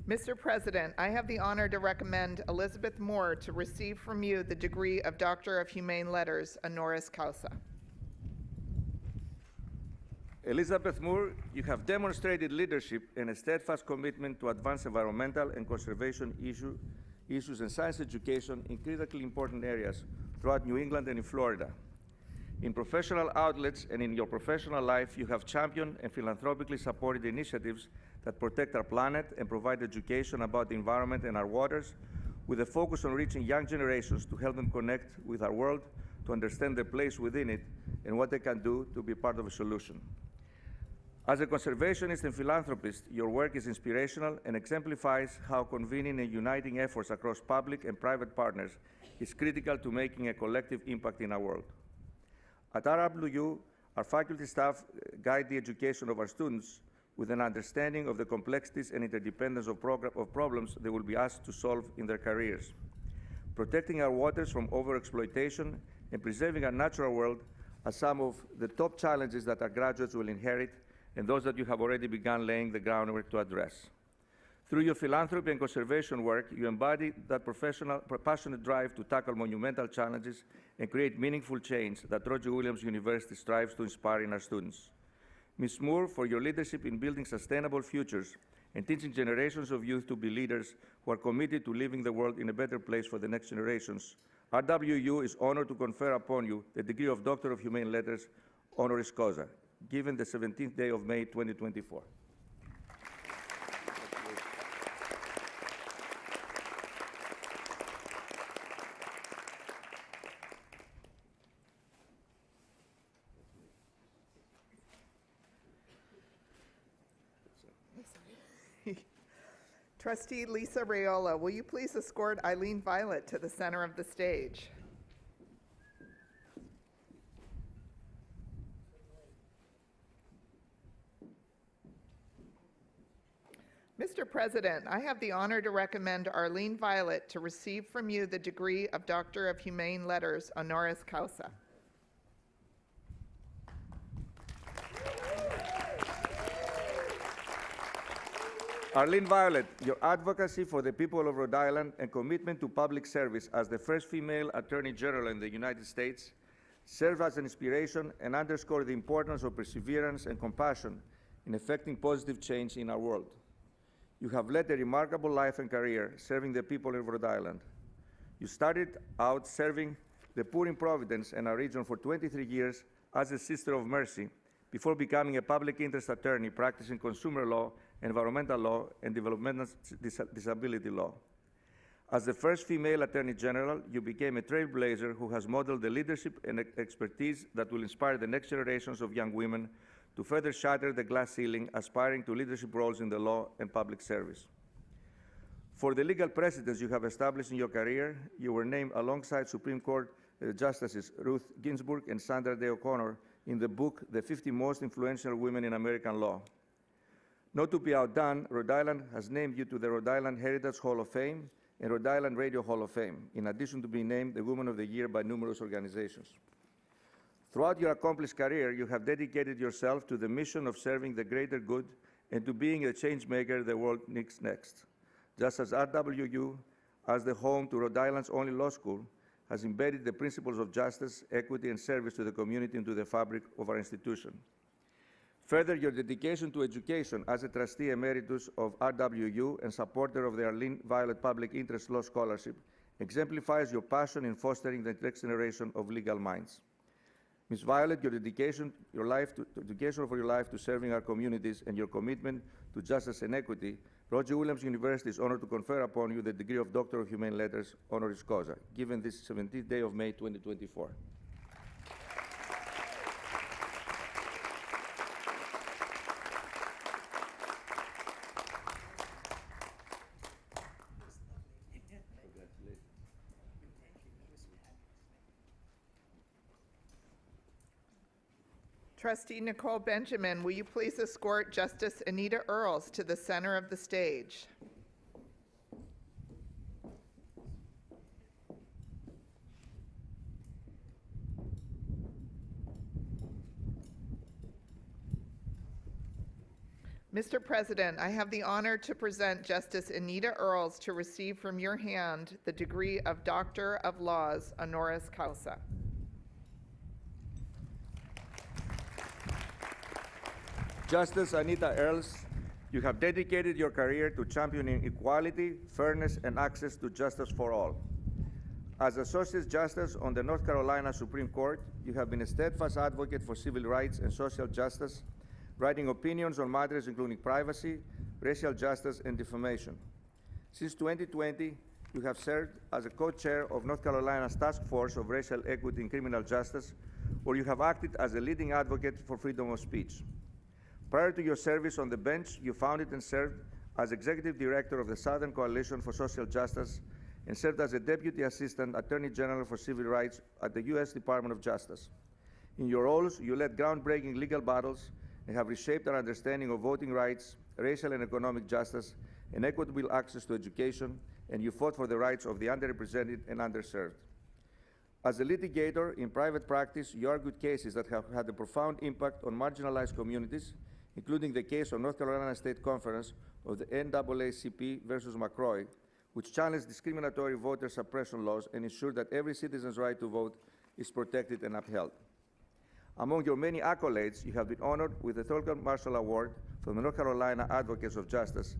Mr. President, I have the honor to recommend Elizabeth Moore to receive from you the degree of Doctor of Humane Letters, honoris causa. Elizabeth Moore, you have demonstrated leadership and a steadfast commitment to advance environmental and conservation issues and science education in critically important areas throughout New England and in Florida. In professional outlets and in your professional life, you have championed and philanthropically supported initiatives that protect our planet and provide education about the environment and our waters, with a focus on reaching young generations to help them connect with our world, to understand their place within it, and what they can do to be part of a solution. As a conservationist and philanthropist, your work is inspirational and exemplifies how convening and uniting efforts across public and private partners is critical to making a collective impact in our world. At RWU, our faculty staff guide the education of our students with an understanding of the complexities and interdependence of problems they will be asked to solve in their careers. Protecting our waters from overexploitation and preserving our natural world are some of the top challenges that our graduates will inherit, and those that you have already begun laying the groundwork to address. Through your philanthropy and conservation work, you embody that passionate drive to tackle monumental challenges and create meaningful change that Roger Williams University strives to inspire in our students. Ms. Moore, for your leadership in building sustainable futures and teaching generations of youth to be leaders who are committed to leaving the world in a better place for the next generations, RWU is honored to confer upon you the degree of Doctor of Humane Letters, honoris causa, given the 17th day of May 2024. Trustee Lisa Raiola, will you please escort Eileen Violet to the center of the stage? Mr. President, I have the honor to recommend Arlene Violet to receive from you the degree of Doctor of Humane Letters, honoris causa. Arlene Violet, your advocacy for the people of Rhode Island and commitment to public service as the first female Attorney General in the United States serve as an inspiration and underscore the importance of perseverance and compassion in effecting positive change in our world. You have led a remarkable life and career serving the people of Rhode Island. You started out serving the poor in Providence and our region for 23 years as a Sister of Mercy before becoming a public interest attorney practicing consumer law, environmental law, and developmental disability law. As the first female Attorney General, you became a trailblazer who has modeled the leadership and expertise that will inspire the next generations of young women to further shatter the glass ceiling, aspiring to leadership roles in the law and public service. For the legal precedents you have established in your career, you were named alongside Supreme Court Justices Ruth Ginsburg and Sandra Day O'Connor in the book, The 50 Most Influential Women in American Law. Not to be outdone, Rhode Island has named you to the Rhode Island Heritage Hall of Fame and Rhode Island Radio Hall of Fame, in addition to being named the Woman of the Year by numerous organizations. Throughout your accomplished career, you have dedicated yourself to the mission of serving the greater good and to being a change maker the world needs next. Just as RWU, as the home to Rhode Island's only law school, has embedded the principles of justice, equity, and service to the community into the fabric of our institution. Further, your dedication to education as a trustee emeritus of RWU and supporter of the Arlene Violet Public Interest Law Scholarship exemplifies your passion in fostering the next generation of legal minds. Ms. Violet, your dedication for your life to serving our communities and your commitment to justice and equity, Roger Williams University is honored to confer upon you the degree of Doctor of Humane Letters, honoris causa, given this 17th day of May 2024. Trustee Nicole Benjamin, will you please escort Justice Anita Earls to the center of the stage? Mr. President, I have the honor to present Justice Anita Earls to receive from your hand the degree of Doctor of Laws honoris causa. Justice Anita Earls, you have dedicated your career to championing equality, fairness, and access to justice for all. As Associate Justice on the North Carolina Supreme Court, you have been a steadfast advocate for civil rights and social justice, writing opinions on matters including privacy, racial justice, and defamation. Since 2020, you have served as a co-chair of North Carolina's Task Force of Racial Equity in Criminal Justice, where you have acted as a leading advocate for freedom of speech. Prior to your service on the bench, you founded and served as Executive Director of the Southern Coalition for Social Justice and served as a Deputy Assistant Attorney General for Civil Rights at the U.S. Department of Justice. In your roles, you led groundbreaking legal battles and have reshaped our understanding of voting rights, racial and economic justice, and equitable access to education, and you fought for the rights of the underrepresented and underserved. As a litigator in private practice, you argued cases that have had a profound impact on marginalized communities, including the case of North Carolina State Conference of the NAACP versus McCrory, which challenged discriminatory voter suppression laws and ensured that every citizen's right to vote is protected and upheld. Among your many accolades, you have been honored with the Thurgood Marshall Award from the North Carolina Advocates of Justice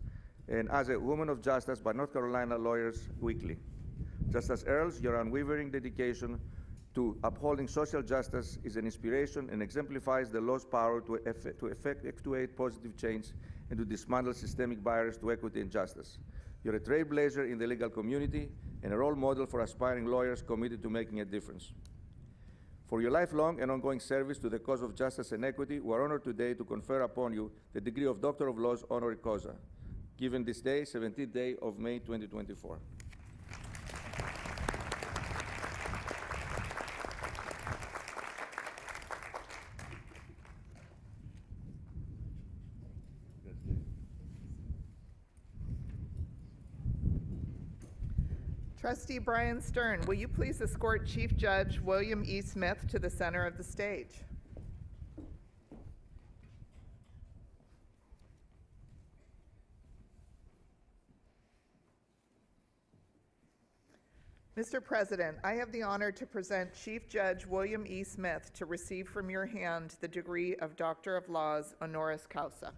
and as a Woman of Justice by North Carolina Lawyers Weekly. Justice Earls, your unwavering dedication to upholding social justice is an inspiration and exemplifies the law's power to effectuate positive change and to dismantle systemic barriers to equity and justice. You're a trailblazer in the legal community and a role model for aspiring lawyers committed to making a difference. For your lifelong and ongoing service to the cause of justice and equity, we are honored today to confer upon you the degree of Doctor of Laws honoris causa, given this day, 17th day of May 2024. Trustee Brian Stern, will you please escort Chief Judge William E. Smith to the center of the stage? Mr. President, I have the honor to present Chief Judge William E. Smith to receive from your hand the degree of Doctor of Laws honoris causa.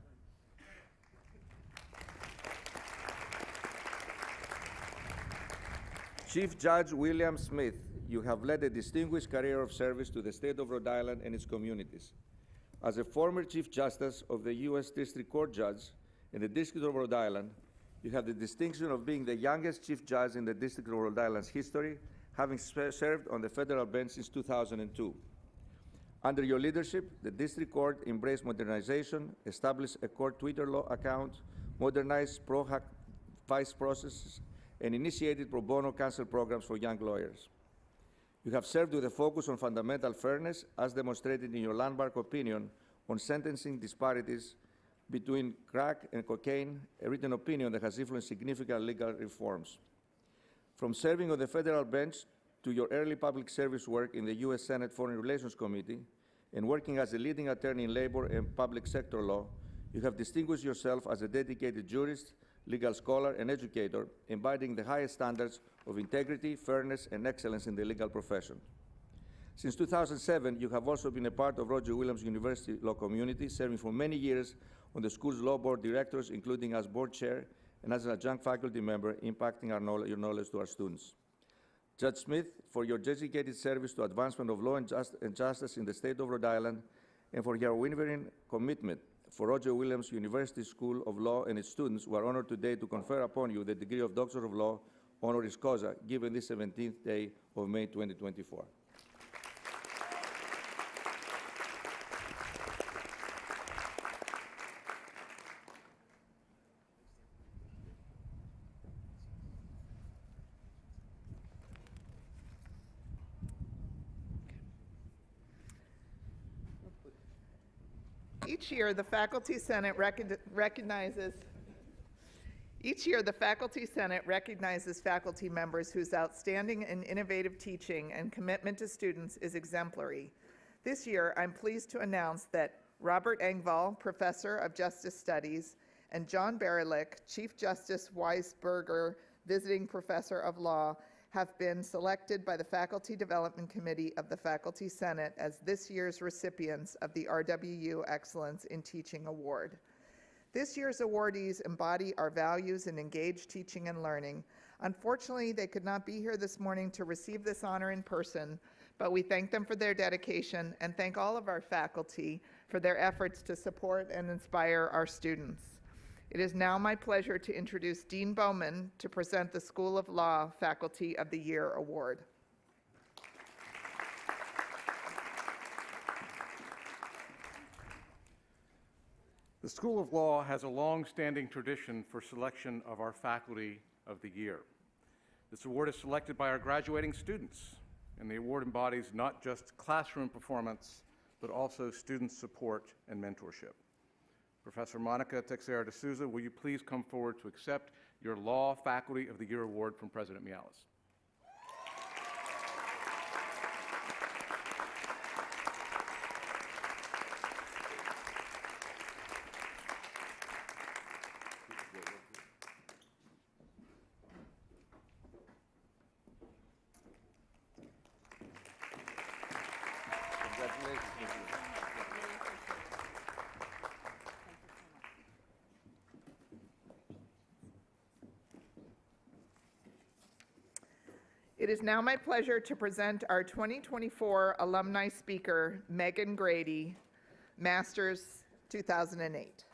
Chief Judge William Smith, you have led a distinguished career of service to the state of Rhode Island and its communities. As a former Chief Justice of the U.S. District Court Judge in the District of Rhode Island, you have the distinction of being the youngest Chief Judge in the District of Rhode Island's history, having served on the federal bench since 2002. Under your leadership, the District Court embraced modernization, established a court Twitter account, modernized pro-hack vice processes, and initiated pro bono counsel programs for young lawyers. You have served with a focus on fundamental fairness, as demonstrated in your landmark opinion on sentencing disparities between crack and cocaine, a written opinion that has influenced significant legal reforms. From serving on the federal bench to your early public service work in the U.S. Senate Foreign Relations Committee and working as a leading attorney in labor and public sector law, you have distinguished yourself as a dedicated jurist, legal scholar, and educator, embodying the highest standards of integrity, fairness, and excellence in the legal profession. Since 2007, you have also been a part of Roger Williams University law community, serving for many years on the school's law board directors, including as board chair and as an adjunct faculty member, impacting your knowledge to our students. Judge Smith, for your dedicated service to advancement of law and justice in the state of Rhode Island, and for your unwavering commitment for Roger Williams University School of Law and its students, we are honored today to confer upon you the degree of Doctor of Law honoris causa, given this 17th day of May 2024. Each year, the Faculty Senate recognizes faculty members whose outstanding and innovative teaching and commitment to students is exemplary. This year, I'm pleased to announce that Robert Engvall, Professor of Justice Studies, and John Berelick, Chief Justice Weisberger, Visiting Professor of Law, have been selected by the Faculty Development Committee of the Faculty Senate as this year's recipients of the RWU Excellence in Teaching Award. This year's awardees embody our values in engaged teaching and learning. Unfortunately, they could not be here this morning to receive this honor in person, but we thank them for their dedication and thank all of our faculty for their efforts to support and inspire our students. It is now my pleasure to introduce Dean Bowman to present the School of Law Faculty of the Year Award. The School of Law has a long-standing tradition for selection of our Faculty of the Year. This award is selected by our graduating students, and the award embodies not just classroom performance, but also student support and mentorship. Professor Monica Teixeira de Souza, will you please come forward to accept your Law Faculty of the Year Award from President Mialis? Congratulations, Ms. Wu. It is now my pleasure to present our 2024 alumni speaker, Megan Grady, Masters 2008.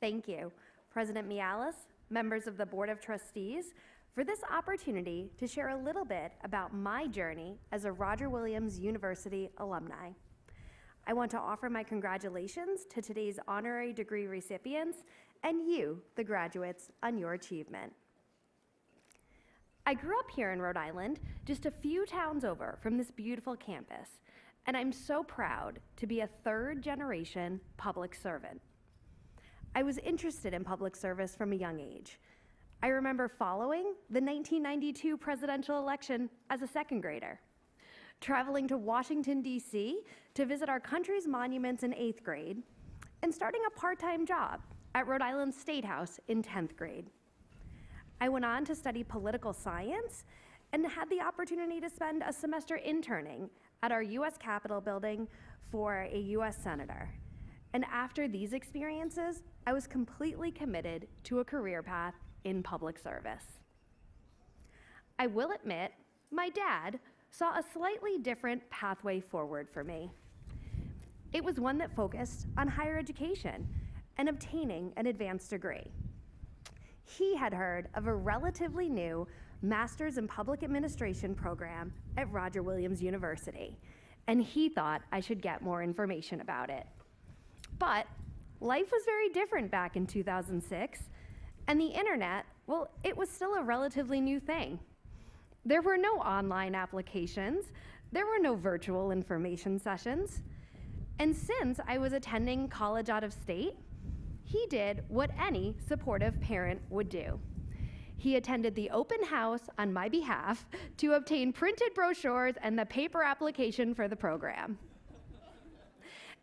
Thank you, President Mialis, members of the Board of Trustees, for this opportunity to share a little bit about my journey as a Roger Williams University alumni. I want to offer my congratulations to today's honorary degree recipients and you, the graduates, on your achievement. I grew up here in Rhode Island, just a few towns over from this beautiful campus, and I'm so proud to be a third-generation public servant. I was interested in public service from a young age. I remember following the 1992 presidential election as a second grader, traveling to Washington, D.C. to visit our country's monuments in 8th grade, and starting a part-time job at Rhode Island State House in 10th grade. I went on to study political science and had the opportunity to spend a semester interning at our U.S. Capitol building for a U.S. senator. And after these experiences, I was completely committed to a career path in public service. I will admit, my dad saw a slightly different pathway forward for me. It was one that focused on higher education and obtaining an advanced degree. He had heard of a relatively new Master's in Public Administration program at Roger Williams University, and he thought I should get more information about it. But life was very different back in 2006, and the internet, well, it was still a relatively new thing. There were no online applications, there were no virtual information sessions, and since I was attending college out of state, he did what any supportive parent would do. He attended the open house on my behalf to obtain printed brochures and the paper application for the program.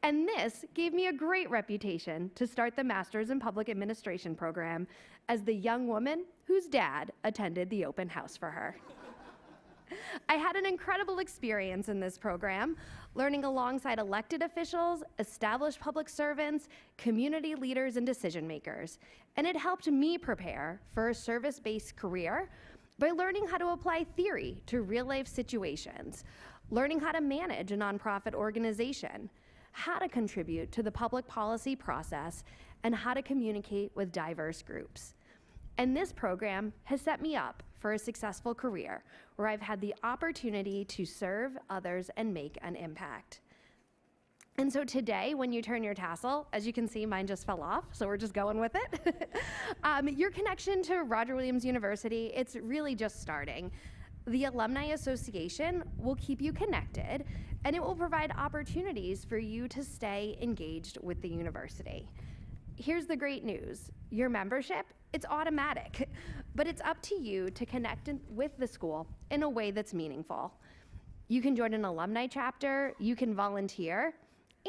And this gave me a great reputation to start the Master's in Public Administration program as the young woman whose dad attended the open house for her. I had an incredible experience in this program, learning alongside elected officials, established public servants, community leaders, and decision makers. And it helped me prepare for a service-based career by learning how to apply theory to real-life situations, learning how to manage a nonprofit organization, how to contribute to the public policy process, and how to communicate with diverse groups. And this program has set me up for a successful career where I've had the opportunity to serve others and make an impact. And so today, when you turn your tassel, as you can see, mine just fell off, so we're just going with it. Your connection to Roger Williams University, it's really just starting. The Alumni Association will keep you connected, and it will provide opportunities for you to stay engaged with the university. Here's the great news. Your membership, it's automatic, but it's up to you to connect with the school in a way that's meaningful. You can join an alumni chapter, you can volunteer,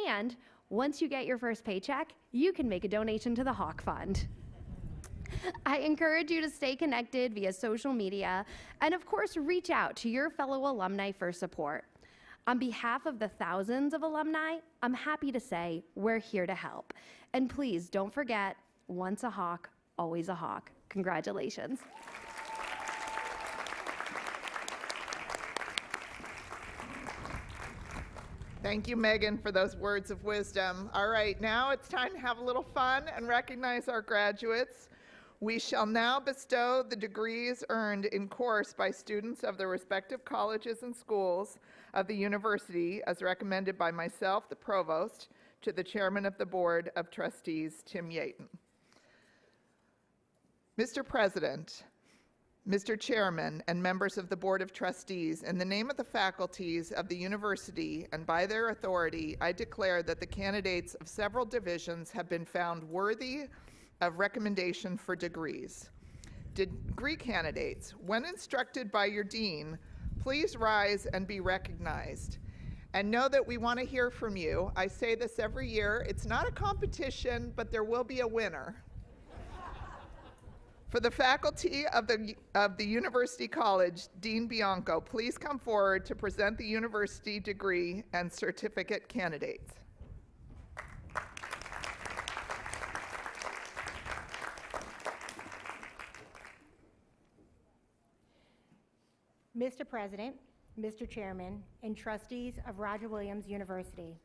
and once you get your first paycheck, you can make a donation to the Hawk Fund. I encourage you to stay connected via social media, and of course, reach out to your fellow alumni for support. On behalf of the thousands of alumni, I'm happy to say we're here to help. And please don't forget, once a Hawk, always a Hawk. Congratulations. Thank you, Megan, for those words of wisdom. All right, now it's time to have a little fun and recognize our graduates. We shall now bestow the degrees earned in course by students of the respective colleges and schools of the university, as recommended by myself, the provost, to the chairman of the Board of Trustees, Tim Yaton. Mr. President, Mr. Chairman, and members of the Board of Trustees, in the name of the faculties of the university and by their authority, I declare that the candidates of several divisions have been found worthy of recommendation for degrees. Degree candidates, when instructed by your dean, please rise and be recognized. And know that we want to hear from you. I say this every year. It's not a competition, but there will be a winner. For the faculty of the University College, Dean Bianco, please come forward to present the university degree and certificate candidates. Mr. President, Mr. Chairman, and trustees of Roger Williams University,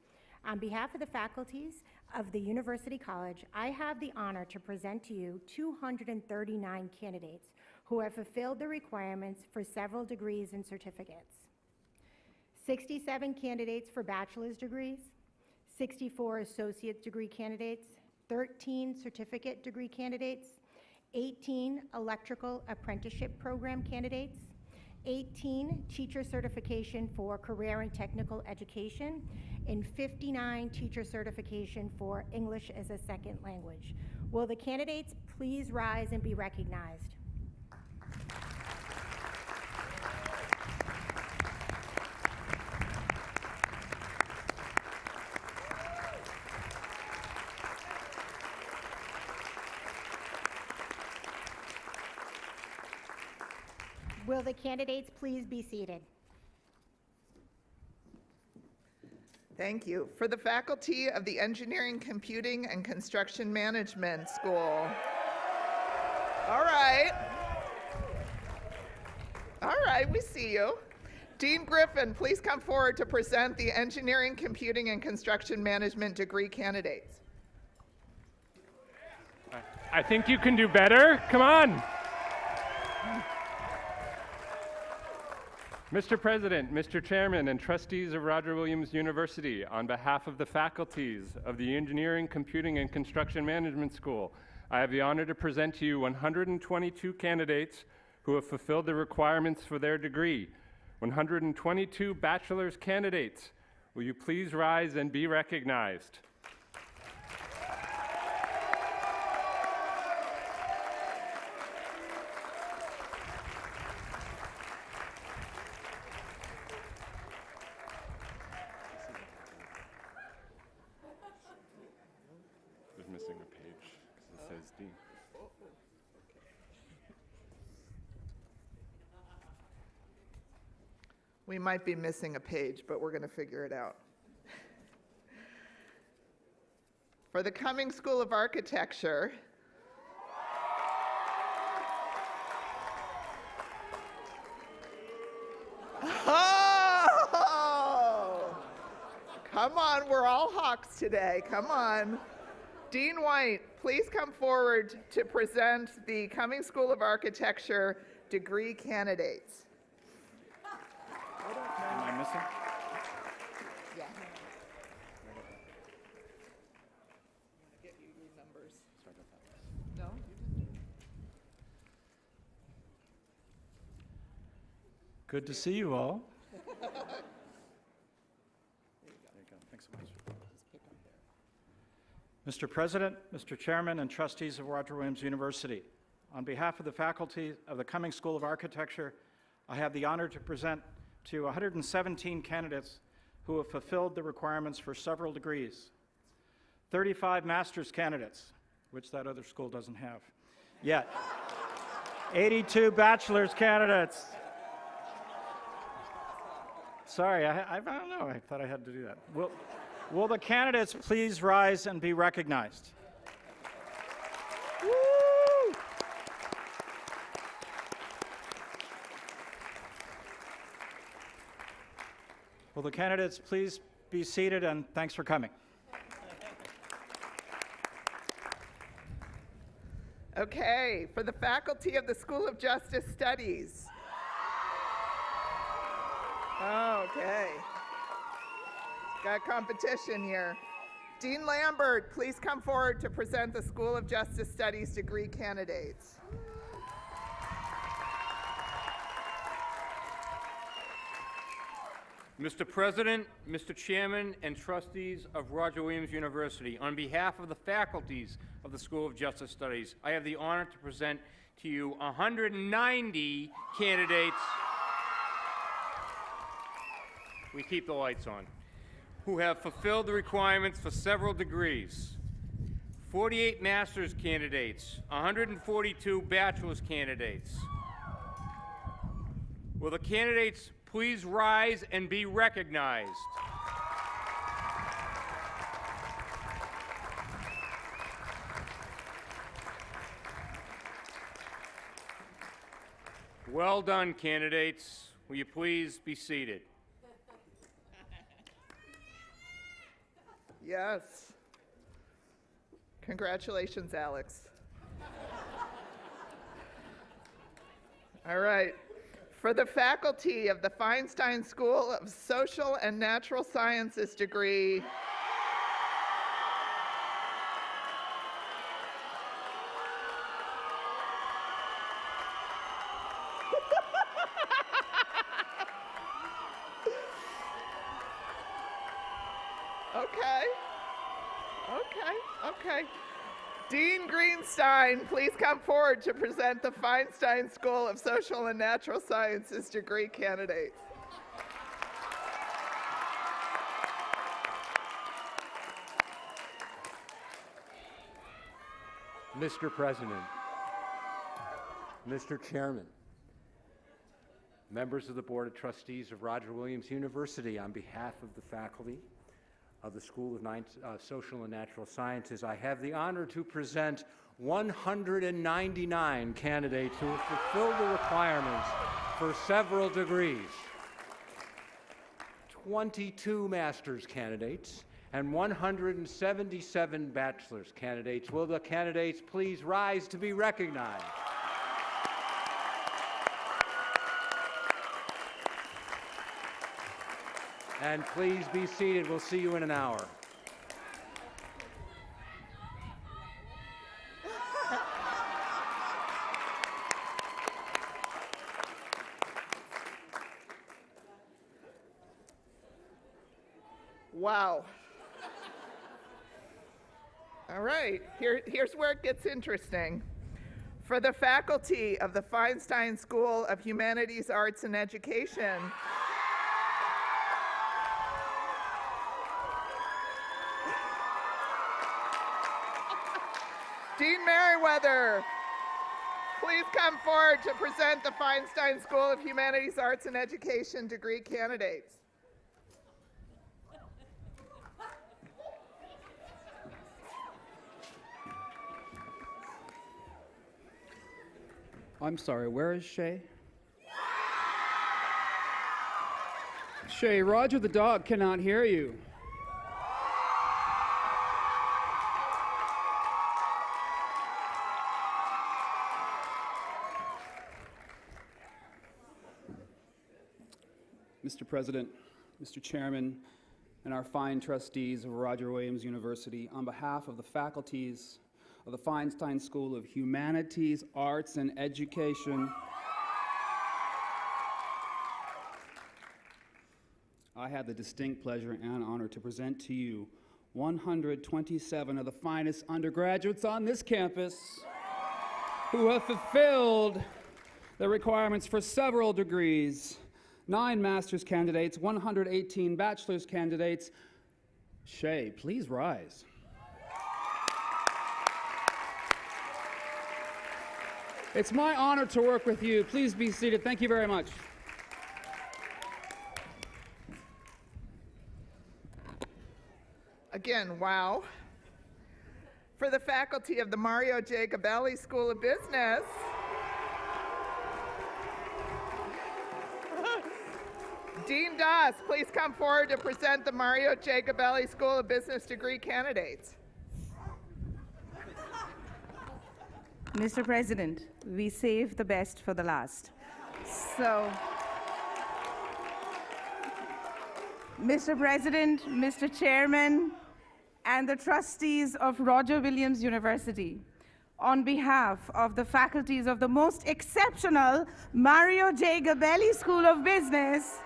on behalf of the faculties of the University College, I have the honor to present to you 239 candidates who have fulfilled the requirements for several degrees and certificates. 67 candidates for bachelor's degrees, 64 associate degree candidates, 13 certificate degree candidates, 18 electrical apprenticeship program candidates, 18 teacher certification for career and technical education, and 59 teacher certification for English as a second language. Will the candidates please rise and be recognized? Will the candidates please be seated? Thank you. For the faculty of the Engineering, Computing, and Construction Management School. All right. All right, we see you. Dean Griffin, please come forward to present the Engineering, Computing, and Construction Management degree candidates. I think you can do better. Come on. Mr. President, Mr. Chairman, and trustees of Roger Williams University, on behalf of the faculties of the Engineering, Computing, and Construction Management School, I have the honor to present to you 122 candidates who have fulfilled the requirements for their degree. 122 bachelor's candidates. Will you please rise and be recognized? Missing a page because it says Dean. We might be missing a page, but we're going to figure it out. For the Cumming School of Architecture, oh! Come on, we're all Hawks today. Come on. Dean White, please come forward to present the Cumming School of Architecture degree candidates. Am I missing? Yeah. Get you your numbers. No? Good to see you all. There you go. Thanks so much. Mr. President, Mr. Chairman, and trustees of Roger Williams University, on behalf of the faculty of the Cummings School of Architecture, I have the honor to present to you 117 candidates who have fulfilled the requirements for several degrees, 35 master's candidates, which that other school doesn't have yet, 82 bachelor's candidates. Sorry, I don't know, I thought I had to do that. Will the candidates please rise and be recognized? Woo! Will the candidates please be seated, and thanks for coming. Okay, for the faculty of the School of Justice Studies. Okay. Got competition here. Dean Lambert, please come forward to present the School of Justice Studies degree candidates. Mr. President, Mr. Chairman, and trustees of Roger Williams University, on behalf of the faculties of the School of Justice Studies, I have the honor to present to you 190 candidates. We keep the lights on. Who have fulfilled the requirements for several degrees. 48 master's candidates, 142 bachelor's candidates. Will the candidates please rise and be recognized? Well done, candidates. Will you please be seated? Yes. Congratulations, Alex. All right. For the faculty of the Feinstein School of Social and Natural Sciences degree, Okay. Dean Greenstein, please come forward to present the Feinstein School of Social and Natural Sciences degree candidates. Mr. President, Mr. Chairman, members of the Board of Trustees of Roger Williams University, on behalf of the faculty of the School of Social and Natural Sciences, I have the honor to present 199 candidates who have fulfilled the requirements for several degrees, 22 master's candidates, and 177 bachelor's candidates. Will the candidates please rise to be recognized? And please be seated. We'll see you in an hour. Wow. All right, here's where it gets interesting. For the faculty of the Feinstein School of Humanities, Arts, and Education, Dean Merriweather, please come forward to present the Feinstein School of Humanities, Arts, and Education degree candidates. I'm sorry, where is Shay? Shay, Roger the dog cannot hear you. Mr. President, Mr. Chairman, and our fine trustees of Roger Williams University, on behalf of the faculties of the Feinstein School of Humanities, Arts, and Education, I have the distinct pleasure and honor to present to you 127 of the finest undergraduates on this campus who have fulfilled the requirements for several degrees, 9 master's candidates, 118 bachelor's candidates. Shay, please rise. It's my honor to work with you. Please be seated. Thank you very much. Again, wow. For the faculty of the Mario J. Gabelli School of Business, Dean Doss, please come forward to present the Mario J. Gabelli School of Business degree candidates. Mr. President, we save the best for the last. So, Mr. President, Mr. Chairman, and the trustees of Roger Williams University, on behalf of the faculties of the most exceptional Mario J. Gabelli School of Business,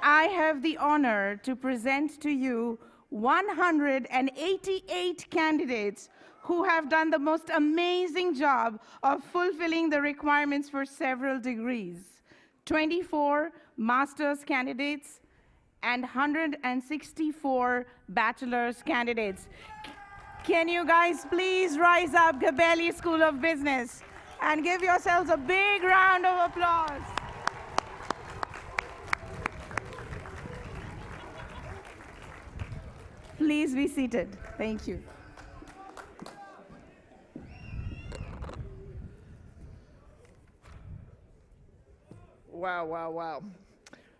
I have the honor to present to you 188 candidates who have done the most amazing job of fulfilling the requirements for several degrees, 24 master's candidates, and 164 bachelor's candidates. Can you guys please rise up, Gabelli School of Business, and give yourselves a big round of applause. Please be seated. Thank you. Wow, wow, wow.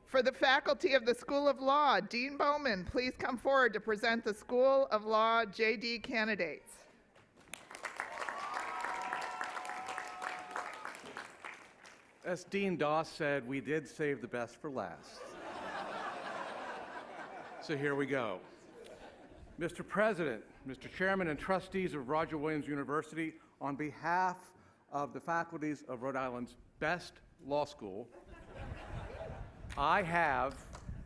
For the faculty of the School of Law, Dean Bowman, please come forward to present the School of Law JD candidates. As Dean Doss said, we did save the best for last. So here we go. Mr. President, Mr. Chairman, and trustees of Roger Williams University, on behalf of the faculties of Rhode Island's best law school, I have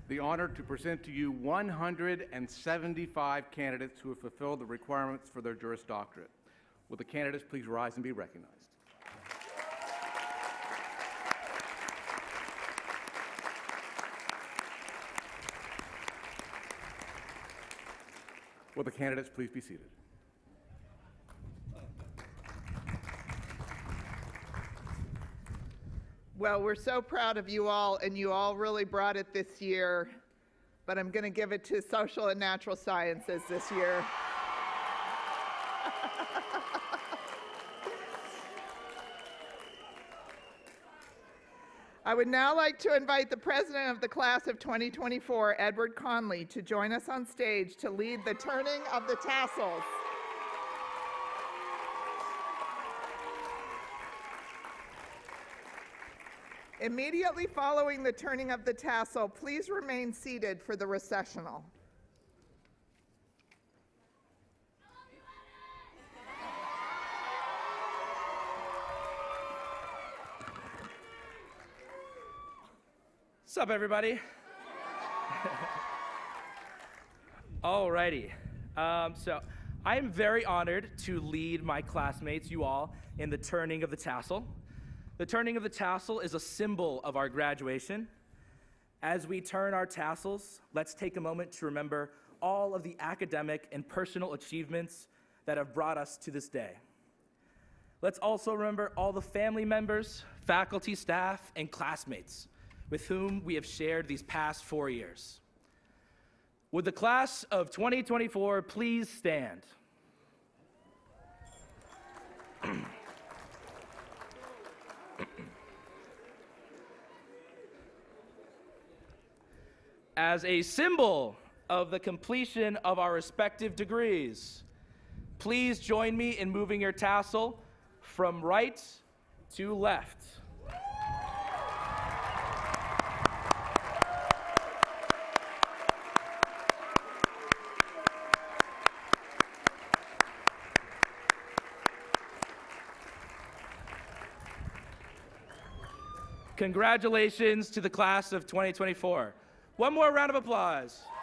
the honor to present to you 175 candidates who have fulfilled the requirements for their Juris Doctorate. Will the candidates please rise and be recognized? Will the candidates please be seated? Well, we're so proud of you all, and you all really brought it this year, but I'm going to give it to social and natural sciences this year. I would now like to invite the president of the class of 2024, Edward Conley, to join us on stage to lead the turning of the tassels. Immediately following the turning of the tassel, please remain seated for the recessional. What's up, everybody? Alrighty. So I am very honored to lead my classmates, you all, in the turning of the tassel. The turning of the tassel is a symbol of our graduation. As we turn our tassels, let's take a moment to remember all of the academic and personal achievements that have brought us to this day. Let's also remember all the family members, faculty, staff, and classmates with whom we have shared these past 4 years. Would the class of 2024 please stand? As a symbol of the completion of our respective degrees, please join me in moving your tassel from right to left. Congratulations to the class of 2024. One more round of applause.